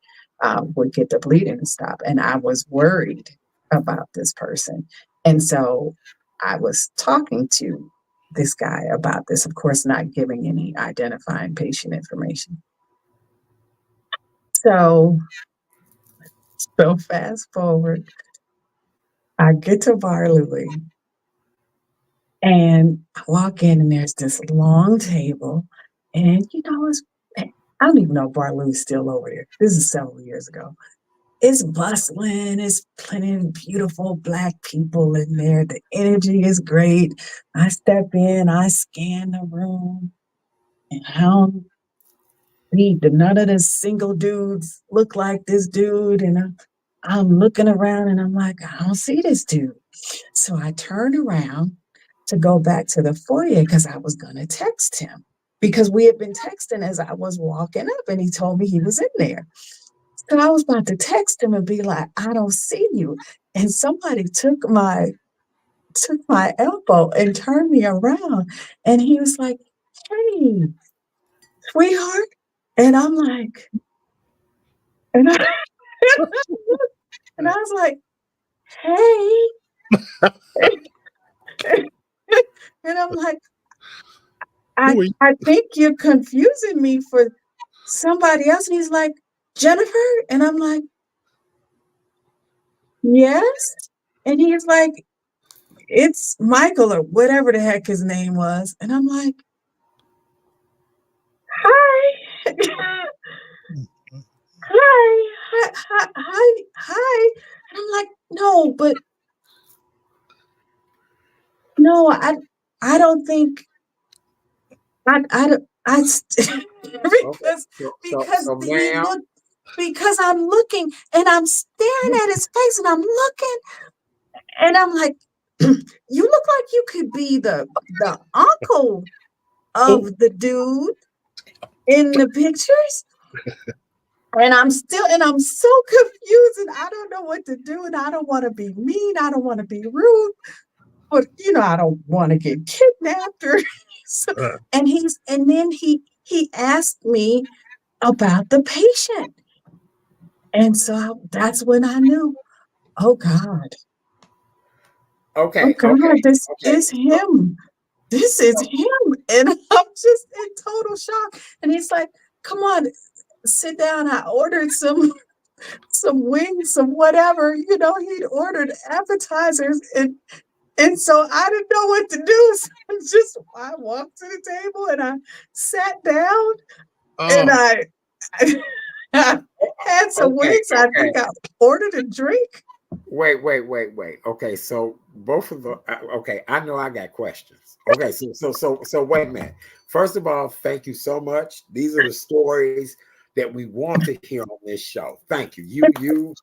would get the bleeding to stop. And I was worried about this person. And so I was talking to this guy about this, of course, not giving any identifying patient information. So fast forward, I get to Bar Louie and I walk in and there's this long table, and I don't even know if Bar Louie's still over there. This is several years ago. It's bustling. It's plenty of beautiful Black people in there. The energy is great. I step in, I scan the room, and I don't see none of the single dudes look like this dude. And I'm looking around and I'm like, I don't see this dude. So I turned around to go back to the foyer because I was going to text him, because we had been texting as I was walking up and he told me he was in there. So I was about to text him and be like, I don't see you. And somebody took my elbow and turned me around, and he was like, hey, sweetheart. And I'm like, and I, and I was like, hey. And I'm like, Who are you? I think you're confusing me for somebody else. And he's like, Jennifer? And I'm like, yes. And he's like, it's Michael or whatever the heck his name was. And I'm like, hi. Hi, hi. And I'm like, no, but no, I don't think I don't because So, he ma'am, looked because I'm looking and I'm staring at his face and I'm looking and I'm like, you look like you could be the uncle of the dude in the pictures. And I'm so confused and I don't know what to do. And I don't want to be mean. I don't want to be rude. But I don't want to get kidnapped or so, and then he asked me about the patient. And so that's when I knew, oh God, okay, this okay. is him. This is him. And I'm just in total shock. And he's like, come on, sit down. I ordered some wings, some whatever. He'd ordered appetizers and so I didn't know what to do. So I walked to the table and I sat down and Oh, I had some wings. I think I ordered a drink. Wait. Okay, so both of the okay, I know I got questions. Okay, so wait a minute. First of all, thank you so much. These are the stories that we want to hear on this show. Thank you.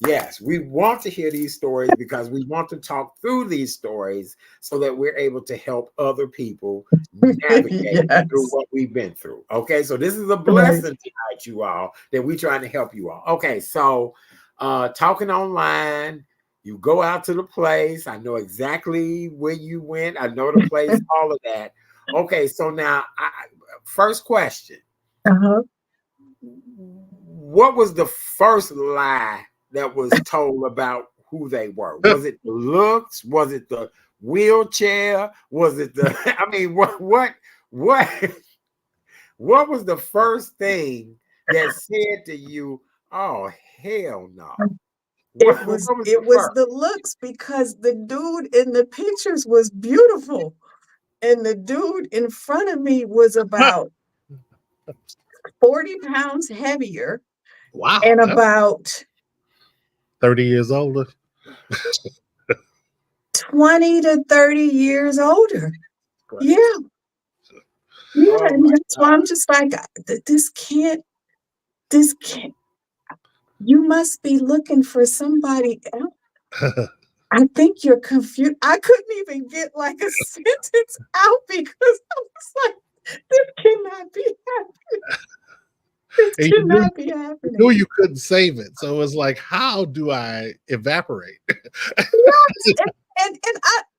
Yes, we want to hear these stories because we want to talk through these stories so that we're able to help other people navigate through what we've been through. Okay, so this is a blessing tonight, you all, that we're trying to help you all. Okay, so talking online, you go out to the place. I know exactly where you went. I know the place, all of that. Okay, so now, first question. Uh-huh. What was the first lie that was told about who they were? Was it the looks? Was it the wheelchair? Was it the? I mean, what was the first thing that said to you, "Oh hell no"? It was the looks because the dude in the pictures was beautiful, and the dude in front of me was about 40 pounds heavier. Wow. And about 30 years older. 20 to 30 years older. Right. Yeah. Oh and that's why I'm just like, this can't, you must be looking for somebody else. I think you're confused. I couldn't even get like a sentence out because I was like, this cannot be happening. This cannot be happening. You knew you couldn't save it. So it was like, how do I evaporate? Yes. And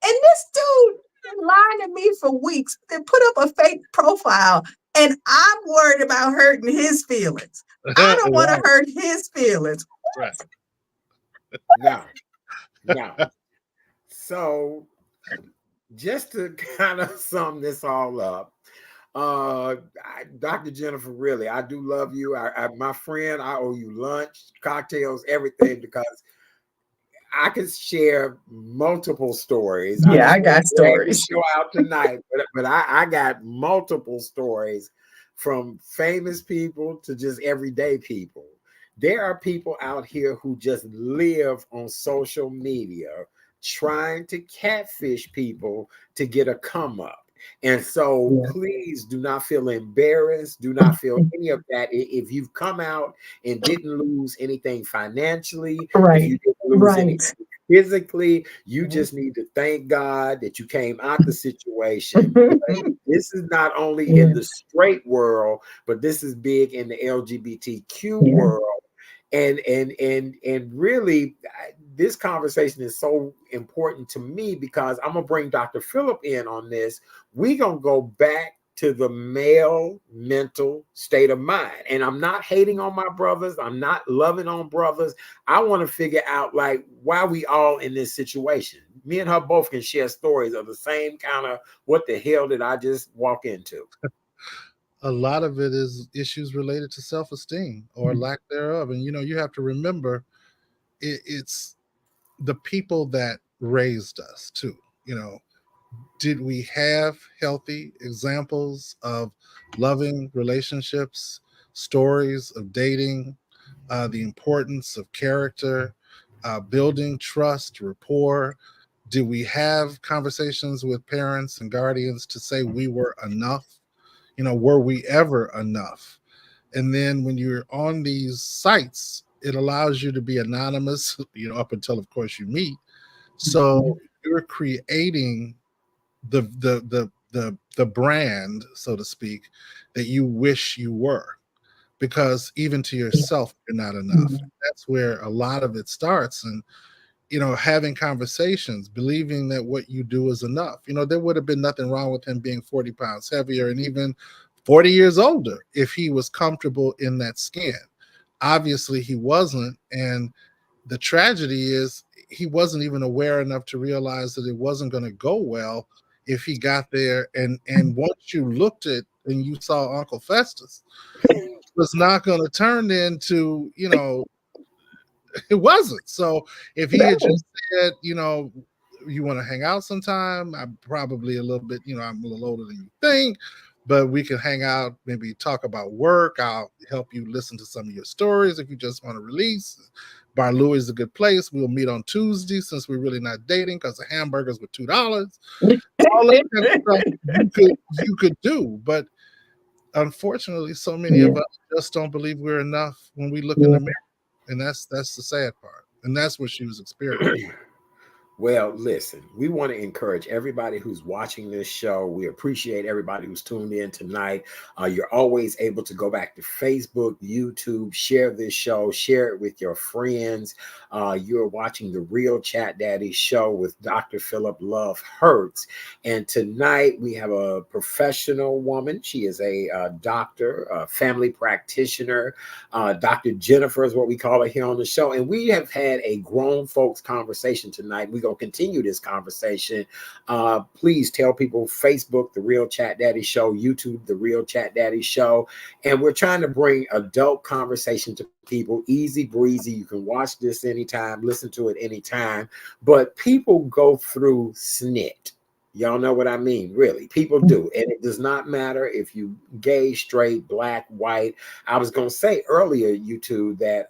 this dude been lying to me for weeks. They put up a fake profile, and I'm worried about hurting his feelings. I don't want to hurt his feelings. Right. No. So, just to kind of sum this all up, Dr. Jennifer, really, I do love you. My friend, I owe you lunch, cocktails, everything, because I could share multiple stories. Yeah, I got stories. Show out tonight, but I got multiple stories from famous people to just everyday people. There are people out here who just live on social media trying to catfish people to get a come up. And so please do not feel embarrassed. Do not feel any of that. If you've come out and didn't lose anything financially, if you didn't lose anything physically, you just need to thank God that you came out the situation. This is not only in the straight world, but this is big in the LGBTQ world. And really, this conversation is so important to me because I'm gonna bring Dr. Phillip in on this. We're gonna go back to the male mental state of mind. And I'm not hating on my brothers. I'm not loving on brothers. I want to figure out like why we all in this situation. Me and her both can share stories of the same kind of what the hell did I just walk into? A lot of it is issues related to self-esteem or lack thereof. And you have to remember it's the people that raised us too. Did we have healthy examples of loving relationships, stories of dating, the importance of character, building trust, rapport? Did we have conversations with parents and guardians to say we were enough? Were we ever enough? And then when you're on these sites, it allows you to be anonymous, up until, of course, you meet. So you're creating the brand, so to speak, that you wish you were, because even to yourself, you're not enough. That's where a lot of it starts. And having conversations, believing that what you do is enough. There would have been nothing wrong with him being 40 pounds heavier and even 40 years older if he was comfortable in that skin. Obviously, he wasn't. And the tragedy is he wasn't even aware enough to realize that it wasn't going to go well if he got there. And once you looked at and you saw Uncle Festus, it was not going to turn into, it wasn't. So if he had just said, you want to hang out sometime, I'm probably a little bit, I'm a little older than you think, but we can hang out, maybe talk about work. I'll help you listen to some of your stories if you just want to release. Bar Louie is a good place. We'll meet on Tuesday since we're really not dating because the hamburgers were $2. All that kind of stuff you could do. But unfortunately, so many of us just don't believe we're enough when we look in the mirror. And that's the sad part. And that's what she was experiencing. Well, listen, we want to encourage everybody who's watching this show. We appreciate everybody who's tuned in tonight. You're always able to go back to Facebook, YouTube, share this show, share it with your friends. You're watching the Real Chat Daddy show with Dr. Philip Love Hurts. And tonight we have a professional woman. She is a doctor, a family practitioner. Dr. Jennifer is what we call her here on the show. And we have had a grown folks conversation tonight. We're going to continue this conversation. Please tell people Facebook, The Real Chat Daddy Show, YouTube, The Real Chat Daddy Show. And we're trying to bring adult conversation to people, easy breezy. You can watch this anytime, listen to it anytime. But people go through snit. Y'all know what I mean, really. People do. And it does not matter if you gay, straight, black, white. I was going to say earlier, YouTube, that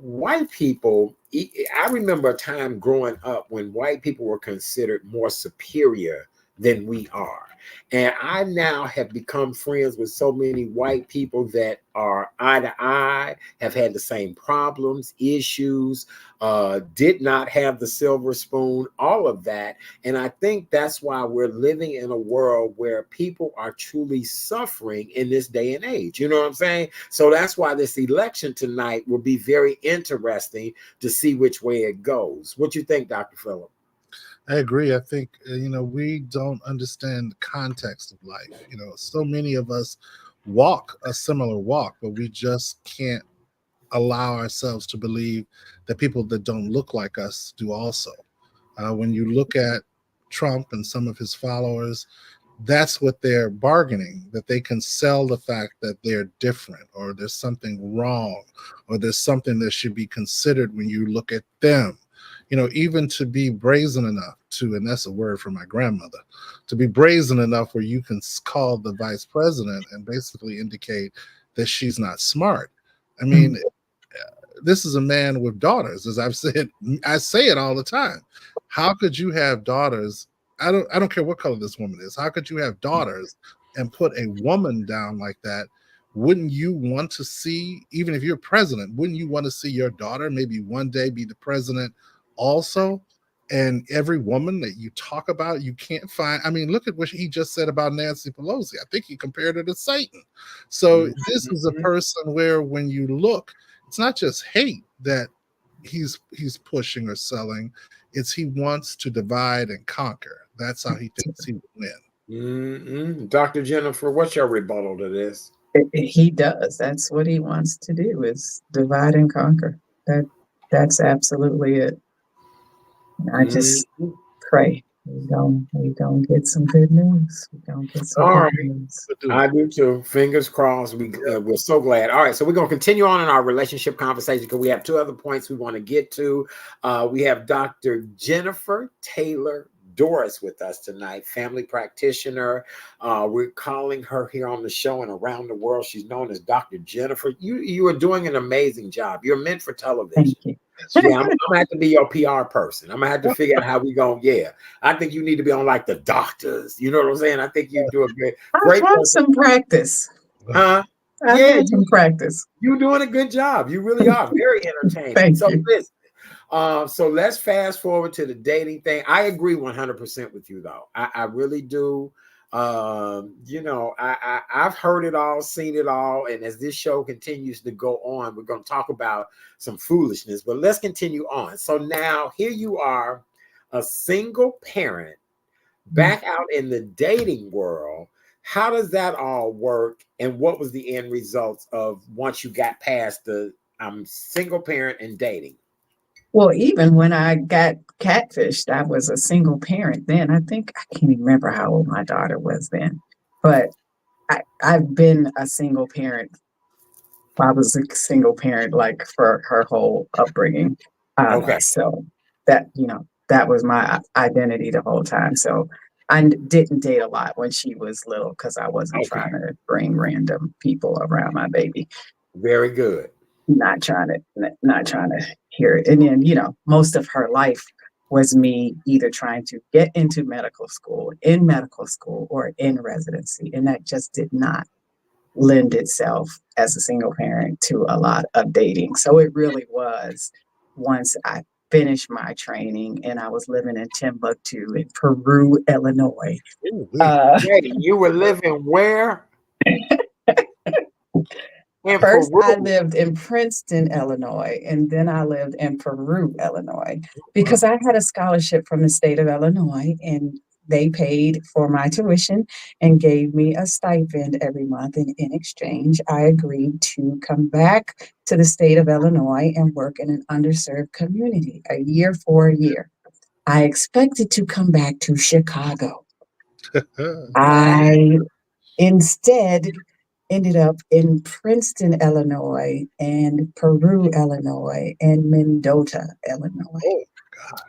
white people, I remember a time growing up when white people were considered more superior than we are. And I now have become friends with so many white people that are eye to eye, have had the same problems, issues, did not have the silver spoon, all of that. And I think that's why we're living in a world where people are truly suffering in this day and age. You know what I'm saying? So that's why this election tonight will be very interesting to see which way it goes. What you think, Dr. Phillip? I agree. I think, we don't understand the context of life. So many of us walk a similar walk, but we just can't allow ourselves to believe that people that don't look like us do also. When you look at Trump and some of his followers, that's what they're bargaining, that they can sell the fact that they're different, or there's something wrong, or there's something that should be considered when you look at them. Even to be brazen enough to, and that's a word from my grandmother, to be brazen enough where you can call the vice president and basically indicate that she's not smart. I mean, this is a man with daughters, as I've said. I say it all the time. How could you have daughters? I don't care what color this woman is. How could you have daughters and put a woman down like that? Wouldn't you want to see, even if you're president, wouldn't you want to see your daughter maybe one day be the president also? And every woman that you talk about, you can't find. I mean, look at what he just said about Nancy Pelosi. I think he compared her to Satan. So this is a person where when you look, it's not just hate that he's pushing or selling. It's he wants to divide and conquer. That's how he thinks he will win. Dr. Jennifer, what's your rebuttal to this? He does. That's what he wants to do, is divide and conquer. That's absolutely it. I just Mhm. pray we don't get some good news. We don't get some All good right. news. I do too. Fingers crossed. We're so glad. All right, so we're gonna continue on in our relationship conversation because we have two other points we want to get to. We have Dr. Jennifer Taylor Doris with us tonight, family practitioner. We're calling her here on the show and around the world. She's known as Dr. Jennifer. You are doing an amazing job. You're meant for television. Thank you. Yeah, I'm gonna have to be your PR person. I'm gonna have to figure out how we going. Yeah, I think you need to be on like the doctors. You know what I'm saying? I think you do a great I've had person. some practice. Huh? I've Yeah, had some practice. you're doing a good job. You really are very entertaining. Thank So you. listen, so let's fast forward to the dating thing. I agree 100% with you, though. I really do. I've heard it all, seen it all, and as this show continues to go on, we're going to talk about some foolishness. But let's continue on. So now here you are, a single parent, back out in the dating world. How does that all work? And what was the end results of once you got past the I'm single parent and dating? Well, even when I got catfished, I was a single parent then. I think I can't even remember how old my daughter was then, but I've been a single parent. I was a single parent like for her whole upbringing. Okay. So that was my identity the whole time. So I didn't date a lot when she was little because I wasn't Okay. trying to bring random people around my baby. Very good. Not trying to hear it. And then, most of her life was me either trying to get into medical school, or in residency. And that just did not lend itself as a single parent to a lot of dating. So it really was once I finished my training and I was living in Timbuktu in Peru, Illinois. Ooh, Wait, you were living where? In First, I Peru. lived in Princeton, Illinois, and then I lived in Peru, Illinois, because I had a scholarship from the state of Illinois, and they paid for my tuition and gave me a stipend every month. And in exchange, I agreed to come back to the state of Illinois and work in an underserved community a year for a year. I expected to come back to Chicago. I instead ended up in Princeton, Illinois, and Peru, Illinois, and Mendota, Illinois. Oh God.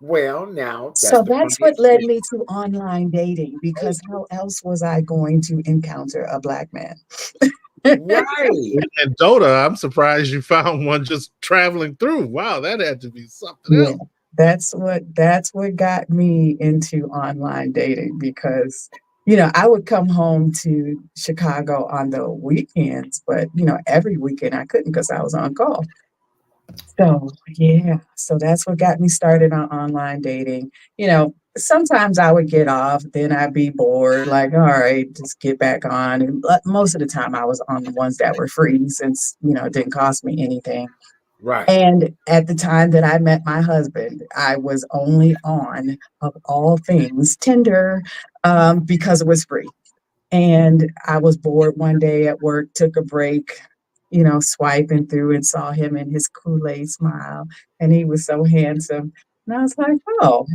Well, now that's So the that's funny what led thing. me to online dating, because how else was I going to encounter a Black man? Right. and Dota, I'm surprised you found one just traveling through. Wow, that had to be something Yeah, else. that's what got me into online dating, because I would come home to Chicago on the weekends, but every weekend I couldn't because I was on call. So, yeah, so that's what got me started on online dating. Sometimes I would get off, then I'd be bored, like, all right, just get back on. And most of the time I was on the ones that were free, since, it didn't cost me anything. Right. And at the time that I met my husband, I was only on, of all things, Tinder, because it was free. And I was bored one day at work, took a break, swiping through, and saw him in his Kool-Aid smile. And he was so handsome. And I was like, oh,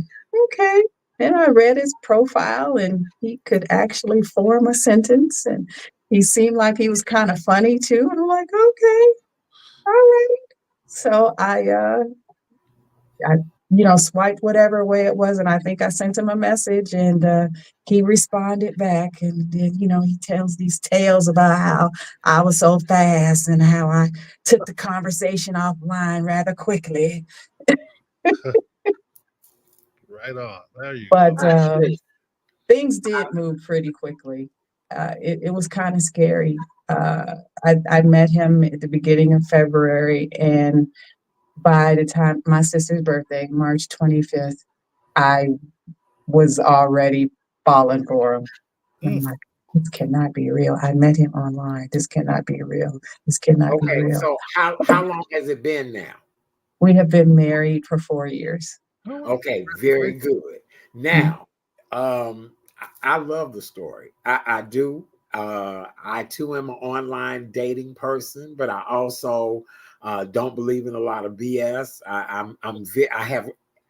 okay. And I read his profile, and he could actually form a sentence. And he seemed like he was kind of funny too. And I'm like, okay, all right. So I swiped whatever way it was, and I think I sent him a message, and he responded back, and then he tells these tales about how I was so fast and how I took the conversation offline rather quickly. Right on. There you But go. things did move pretty quickly. It was kind of scary. I met him at the beginning of February, and by the time my sister's birthday, March 25th, I was already falling for him. I'm like, this cannot be real. I met him online. This cannot be real. This cannot be Okay. real. So how long has it been now? We have been married for 4 years. Oh, Okay, very good. Mm. Now, I love the story. I do. I too am an online dating person, but I also don't believe in a lot of BS. I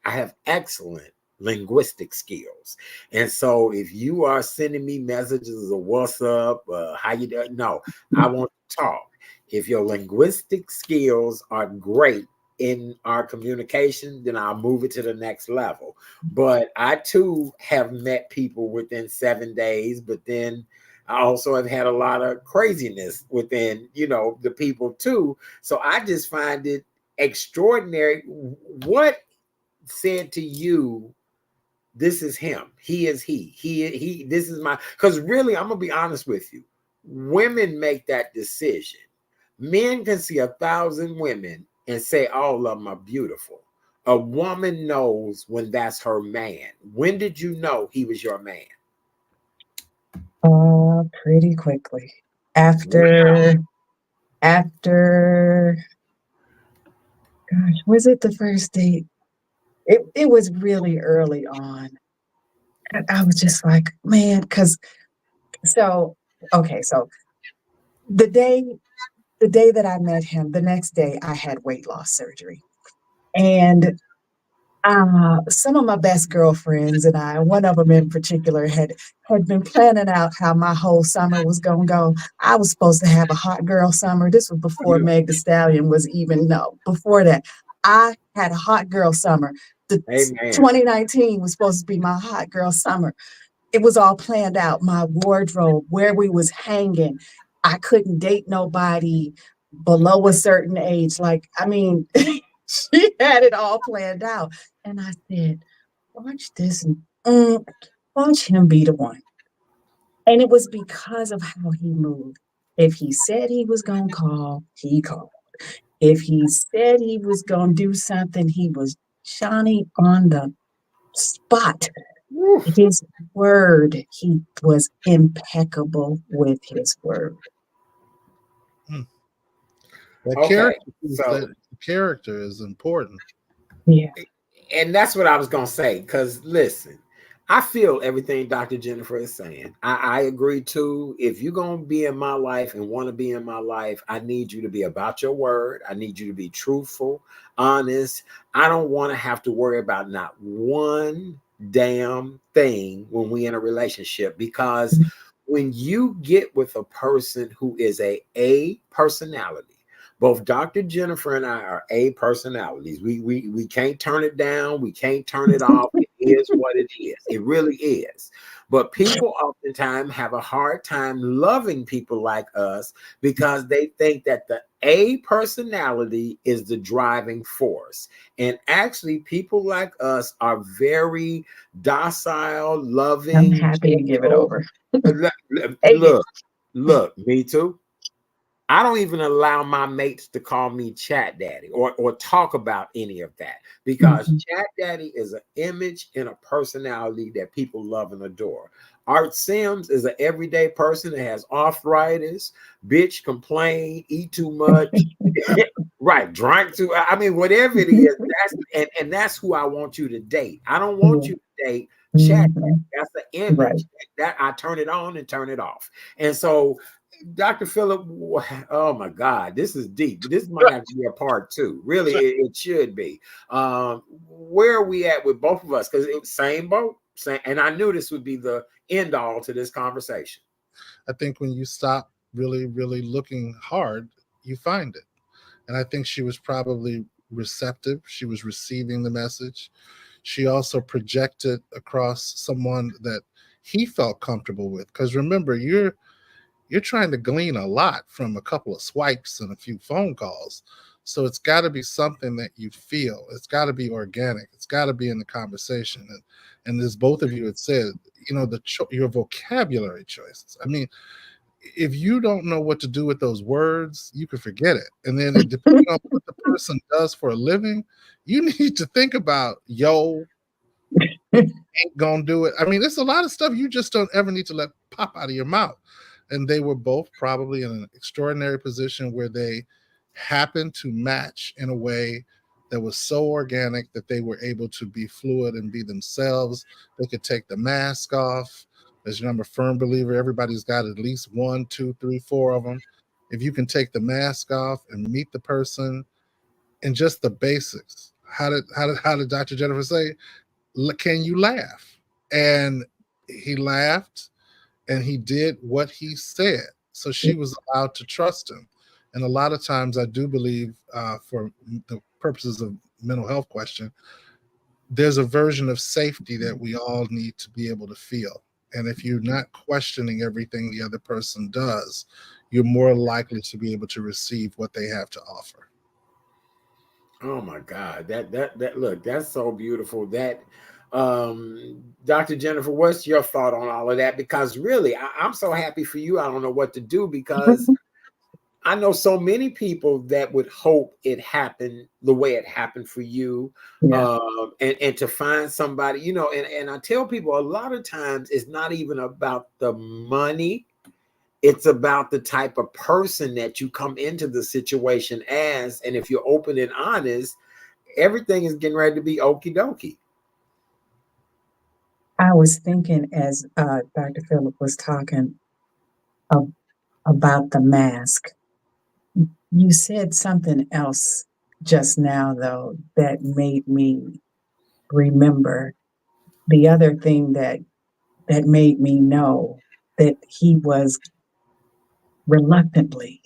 have excellent linguistic skills, and so if you are sending me messages of what's up, how you doing, no, I want to talk. If your linguistic skills are great in our communication, then I'll move it to the next level. But I too have met people within 7 days, but then I also have had a lot of craziness within, the people too. So I just find it extraordinary. What said to you, this is him, he is he, this is my, because really, I'm gonna be honest with you. Women make that decision. Men can see 1,000 women and say all of them are beautiful. A woman knows when that's her man. When did you know he was your man? Pretty quickly. Wow. After gosh, was it the first date? It was really early on. And I was just like, man, because so okay, so the day the day that I met him, the next day I had weight loss surgery. And some of my best girlfriends and I, one of them in particular, had been planning out how my whole summer was gonna go. I was supposed to have a hot girl summer. This was before You, Meg Thee Stallion was even no. Before that, I had a hot girl summer. The amen. 2019 was supposed to be my hot girl summer. It was all planned out. My wardrobe, where we was hanging. I couldn't date nobody below a certain age. Like, I mean, she had it all planned out. And I said, watch this. Watch him be the one. And it was because of how he moved. If he said he was going to call, he called. If he said he was going to do something, he was Johnny on the spot. Woo. His word, he was impeccable with his word. Hmm. That Okay, that so character is important. Yeah. and that's what I was gonna say. Because listen, I feel everything Dr. Jennifer is saying. I agree too. If you're gonna be in my life and want to be in my life, I need you to be about your word. I need you to be truthful, honest. I don't want to have to worry about not one damn thing when we in a relationship, because when you get with a person who is a personality, both Dr. Jennifer and I are A personalities. We can't turn it down. We can't turn it off. It is what it is. It really is. But people oftentimes have a hard time loving people like us because they think that the A personality is the driving force. And actually, people like us are very docile, I'm loving, happy to give it gentle. over. Amen. Look, look, me too. I don't even allow my mates to call me Chat Daddy or talk about any of that, because Mhm. Chat Daddy is an image and a personality that people love and adore. Art Sims is an everyday person that has arthritis, bitch, complain, eat too much, right, drink too. I mean, whatever it is, and that's who I want you to date. I don't want Yeah. you to date Chat Daddy. Mhm. That's the Right. image that I turn it on and turn it off. And so Dr. Phillip, oh my God, this is deep. This might have to be a part two. Really, it should be. Where are we at with both of us? Because it was same boat, same, and I knew this would be the end all to this conversation. I think when you stop really, really looking hard, you find it. And I think she was probably receptive. She was receiving the message. She also projected across someone that he felt comfortable with. Because remember, you're trying to glean a lot from a couple of swipes and a few phone calls. So it's got to be something that you feel. It's got to be organic. It's got to be in the conversation. And as both of you had said, your vocabulary choices. I mean, if you don't know what to do with those words, you can forget it. And then depending on what the person does for a living, you need to think about, ain't gonna do it. I mean, there's a lot of stuff you just don't ever need to let pop out of your mouth. And they were both probably in an extraordinary position where they happened to match in a way that was so organic that they were able to be fluid and be themselves. They could take the mask off. As you know, I'm a firm believer. Everybody's got at least 1, 2, 3, 4 of them. If you can take the mask off and meet the person and just the basics. How did Dr. Jennifer say? Can you laugh? And he laughed and he did what he said. So she was allowed to trust him. And a lot of times I do believe for the purposes of mental health question, there's a version of safety that we all need to be able to feel. And if you're not questioning everything the other person does, you're more likely to be able to receive what they have to offer. Oh my God. That look, that's so beautiful. That Dr. Jennifer, what's your thought on all of that? Because really, I'm so happy for you. I don't know what to do because I know so many people that would hope it happened the way it happened for you. Yeah. And to find somebody, you know, and I tell people a lot of times it's not even about the money. It's about the type of person that you come into the situation as. And if you're open and honest, everything is getting ready to be okie dokie. I was thinking as Dr. Phillip was talking about the mask. You said something else just now, though, that made me remember the other thing that made me know that he was reluctantly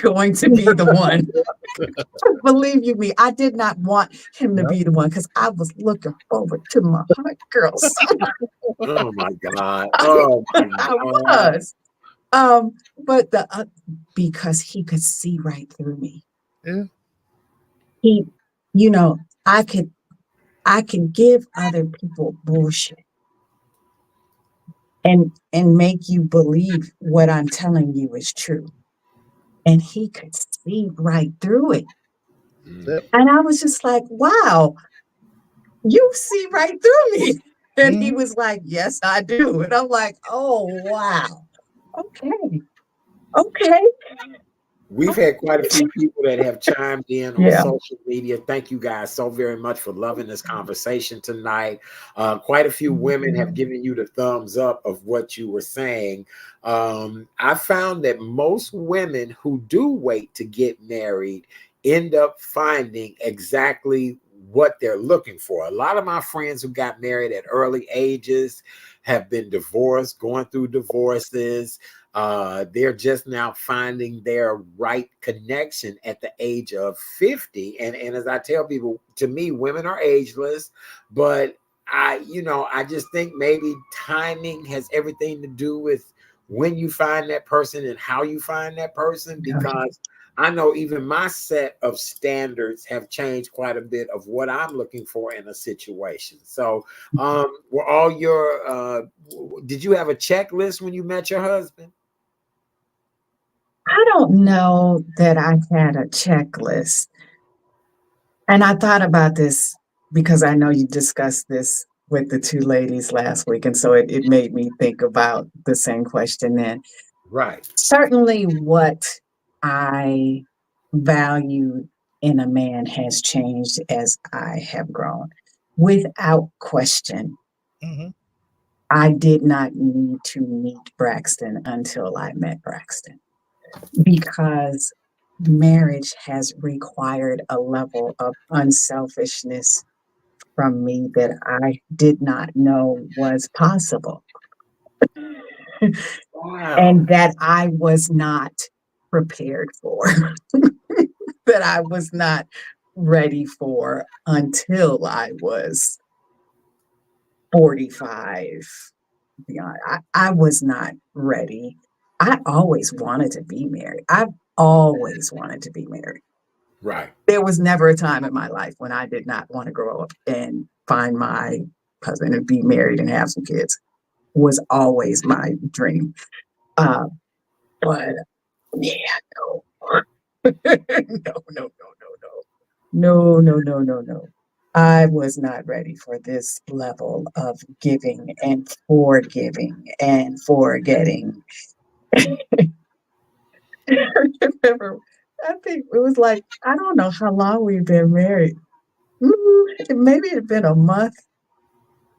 going to be the one. Believe you me, I did not want him to be the one because I was looking forward to my hot girls. Oh my God. Oh my I God. was. But because he could see right through me. Yeah. He, you know, I could give other people bullshit and make you believe what I'm telling you is true. And he could see right through it. Yep. And I was just like, wow, you see right through me. And he was like, yes, I do. And I'm like, oh, wow. Okay. Okay. We've had quite a few people that have chimed in on Yeah. social media. Thank you guys so very much for loving this conversation tonight. Quite a few women have given you the thumbs up of what you were saying. I found that most women who do wait to get married end up finding exactly what they're looking for. A lot of my friends who got married at early ages have been divorced, going through divorces. They're just now finding their right connection at the age of 50. And as I tell people, to me, women are ageless, but I just think maybe timing has everything to do with when you find that person and how you find that person, because I know even my set of standards have changed quite a bit of what I'm looking for in a situation. So were all your did you have a checklist when you met your husband? I don't know that I had a checklist. And I thought about this because I know you discussed this with the two ladies last week. And so it made me think about the same question then. Right. Certainly, what I value in a man has changed as I have grown. Without question, I did not need to meet Braxton until I met Braxton because marriage has required a level of unselfishness from me that I did not know was possible. Wow. And that I was not prepared for, that I was not ready for until I was 45. Beyond, I was not ready. I always wanted to be married. I've always wanted to be married. Right. There was never a time in my life when I did not want to grow up and find my husband and be married and have some kids. Was always my dream. But yeah, no. No. I was not ready for this level of giving and forgiving and forgetting. I remember, I think it was like, I don't know how long we've been married. Maybe it had been a month.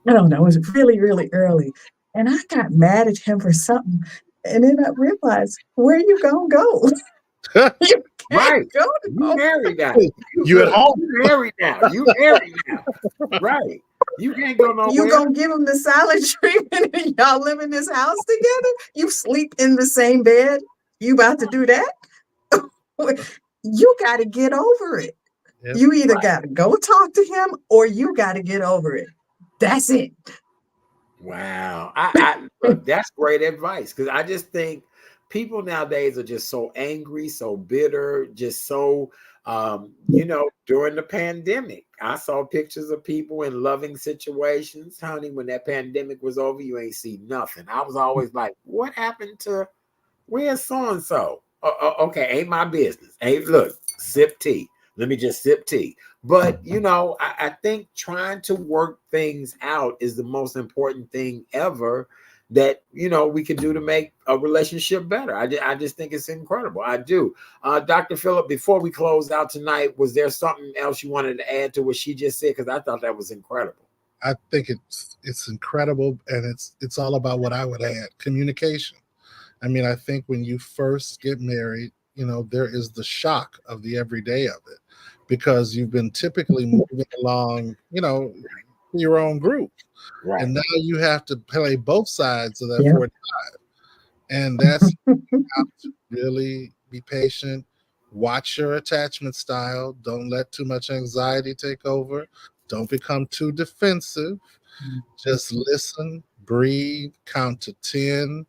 I don't know. It was really, really early. And I got mad at him for something. And then I realized, where you gonna go? You can't Right. go You nowhere. married now. You at home. You married now. You married now. Right. You can't go You nowhere. gonna give him the silent treatment and y'all live in this house together? You sleep in the same bed? You about to do that? You got to get over it. Yep. You either got to go talk to him or you got to get over it. That's it. Wow. Look, that's great advice, because I just think people nowadays are just so angry, so bitter, just so during the pandemic, I saw pictures of people in loving situations. Honey, when that pandemic was over, you ain't see nothing. I was always like, what happened to where's so-and-so? Okay, ain't my business. Hey, look, sip tea. Let me just sip tea. But, I think trying to work things out is the most important thing ever that, we can do to make a relationship better. I just think it's incredible. I do. Dr. Phillip, before we close out tonight, was there something else you wanted to add to what she just said? Because I thought that was incredible. I think it's incredible, and it's all about what I would add: communication. I mean, I think when you first get married, there is the shock of the everyday of it, because you've been typically moving along, your own group. Right. And now you have to play both sides of that Yeah. 45. And that's you have to really be patient. Watch your attachment style. Don't let too much anxiety take over. Don't become too defensive. Just listen, breathe, count to 10.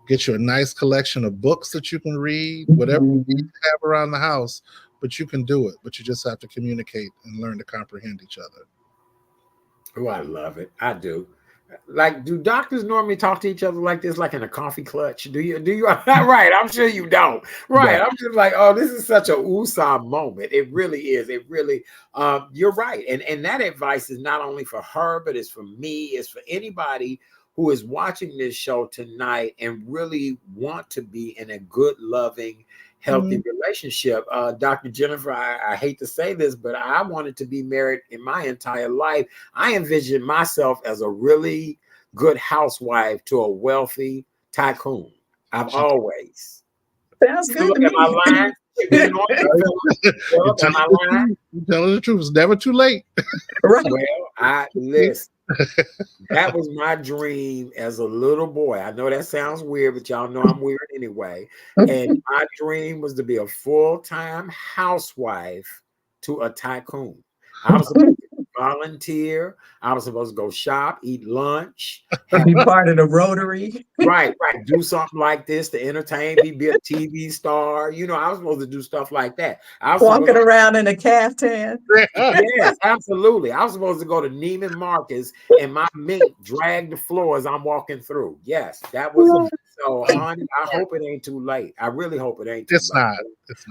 Get you a nice collection of books that you can read, whatever you need to have around the house, but you can do it. But you just have to communicate and learn to comprehend each other. Oh, I love it. I do. Like, do doctors normally talk to each other like this, like in a coffee clutch? Do you? Right. I'm sure you don't. Right. I'm just like, oh, this is such a Usam moment. It really is. It really, you're right. And that advice is not only for her, but it's for me. It's for anybody who is watching this show tonight and really want to be in a good, loving, healthy relationship. Dr. Jennifer, I hate to say this, but I wanted to be married in my entire life. I envision myself as a really good housewife to a wealthy tycoon. I've always. Sounds good to Am I me. lying? Am I lying? You're telling the truth. It's never too late. Right. Well, listen. That was my dream as a little boy. I know that sounds weird, but y'all know I'm weird anyway. And my dream was to be a full-time housewife to a tycoon. I was supposed to volunteer. I was supposed to go shop, eat lunch, Be part of the Rotary. right. Do something like this to entertain me, be a TV star. I was supposed to do stuff like that. I was Walking around in a caftan. Yes, absolutely. I was supposed to go to Neiman Marcus and my mink drag the floor as I'm walking through. Yes, that was so, honey. I hope it ain't too late. I really hope it ain't too late. It's not.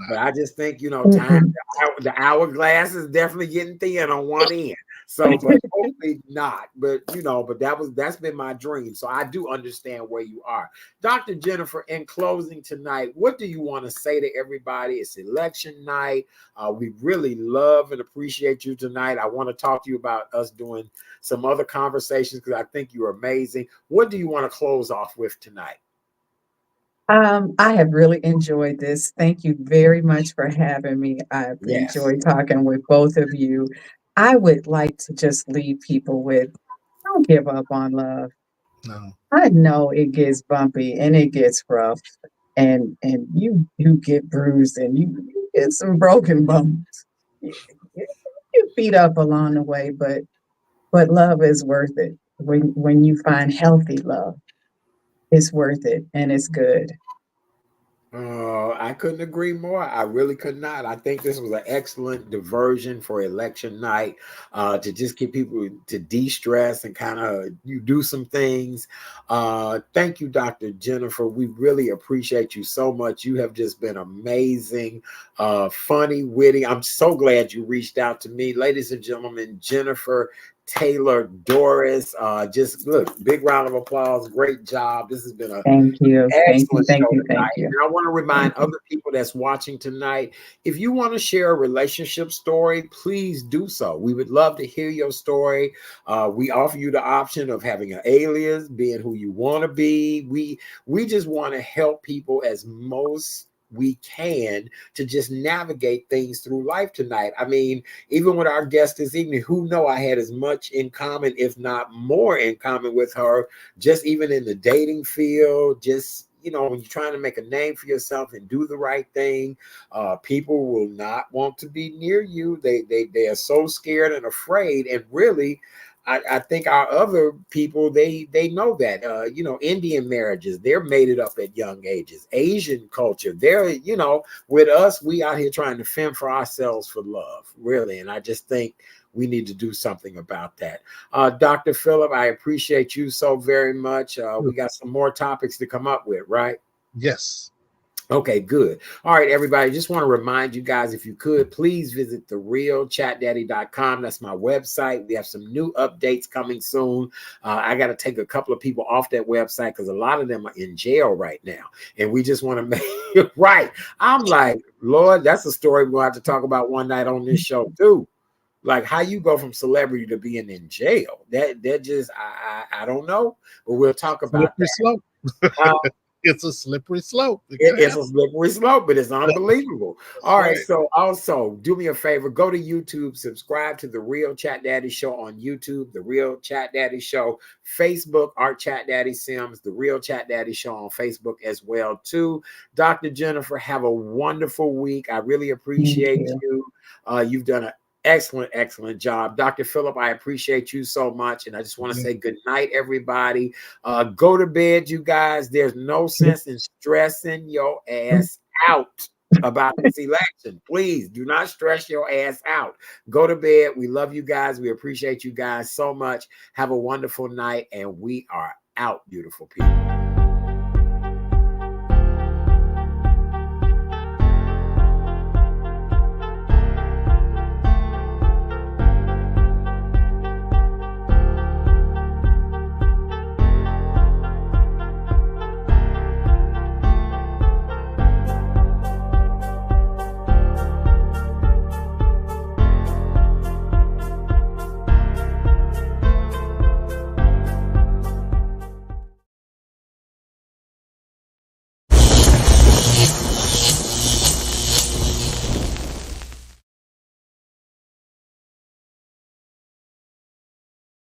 But I just think, time, the hourglass is definitely getting thin on one end. So, but hopefully not. But but that's been my dream. So I do understand where you are. Dr. Jennifer, in closing tonight, what do you want to say to everybody? It's election night. We really love and appreciate you tonight. I want to talk to you about us doing some other conversations because I think you're amazing. What do you want to close off with tonight? I have really enjoyed this. Thank you very much for having me. I've Yes. enjoyed talking with both of you. I would like to just leave people with, don't give up on love. No. I know it gets bumpy and it gets rough, and you get bruised and you get some broken bones. You beat up along the way, but love is worth it. When you find healthy love, it's worth it and it's good. I couldn't agree more. I really could not. I think this was an excellent diversion for election night, to just get people to de-stress and kind of you do some things. Thank you, Dr. Jennifer. We really appreciate you so much. You have just been amazing, funny, witty. I'm so glad you reached out to me. Ladies and gentlemen, Jennifer Taylor Doris. Just look, big round of applause. Great job. This has been a Thank you. Thank you. excellent Thank show you. tonight. Thank you. And I want to remind Thank you. other people that's watching tonight, if you want to share a relationship story, please do so. We would love to hear your story. We offer you the option of having an alias, being who you want to be. We just want to help people as most we can to just navigate things through life tonight. I mean, even with our guest this evening, who know I had as much in common, if not more in common with her, just even in the dating field, just, you know, when you're trying to make a name for yourself and do the right thing, people will not want to be near you. They are so scared and afraid. And really, I think our other people, they know that, you know, Indian marriages, they're mated up at young ages. Asian culture, they're, you know, with us, we out here trying to fend for ourselves for love, really. And I just think we need to do something about that. Dr. Phillip, I appreciate you so very much. We got some more topics to come up with, right? Yes. Okay, good. All right, everybody. Just want to remind you guys, if you could, please visit therealchatdaddy.com. That's my website. We have some new updates coming soon. I got to take a couple of people off that website because a lot of them are in jail right now. And we just want to make it right. I'm like, Lord, that's a story we'll have to talk about one night on this show, too. Like how you go from celebrity to being in jail. That just, I don't know, but we'll talk about Slippery slope. It's a slippery slope. It's a slippery slope, but it's unbelievable. All right. Right. So also do me a favor, go to YouTube, subscribe to The Real Chat Daddy Show on YouTube, The Real Chat Daddy Show, Facebook, Art Chat Daddy Sims, The Real Chat Daddy Show on Facebook as well, too. Dr. Jennifer, have a wonderful week. I really appreciate you. You've done an excellent job. Dr. Phillip, I appreciate you so much. And I just want to say good night, everybody. Go to bed, you guys. There's no sense in stressing your ass out about this election. Please do not stress your ass out. Go to bed. We love you guys. We appreciate you guys so much. Have a wonderful night. And we are out, beautiful people.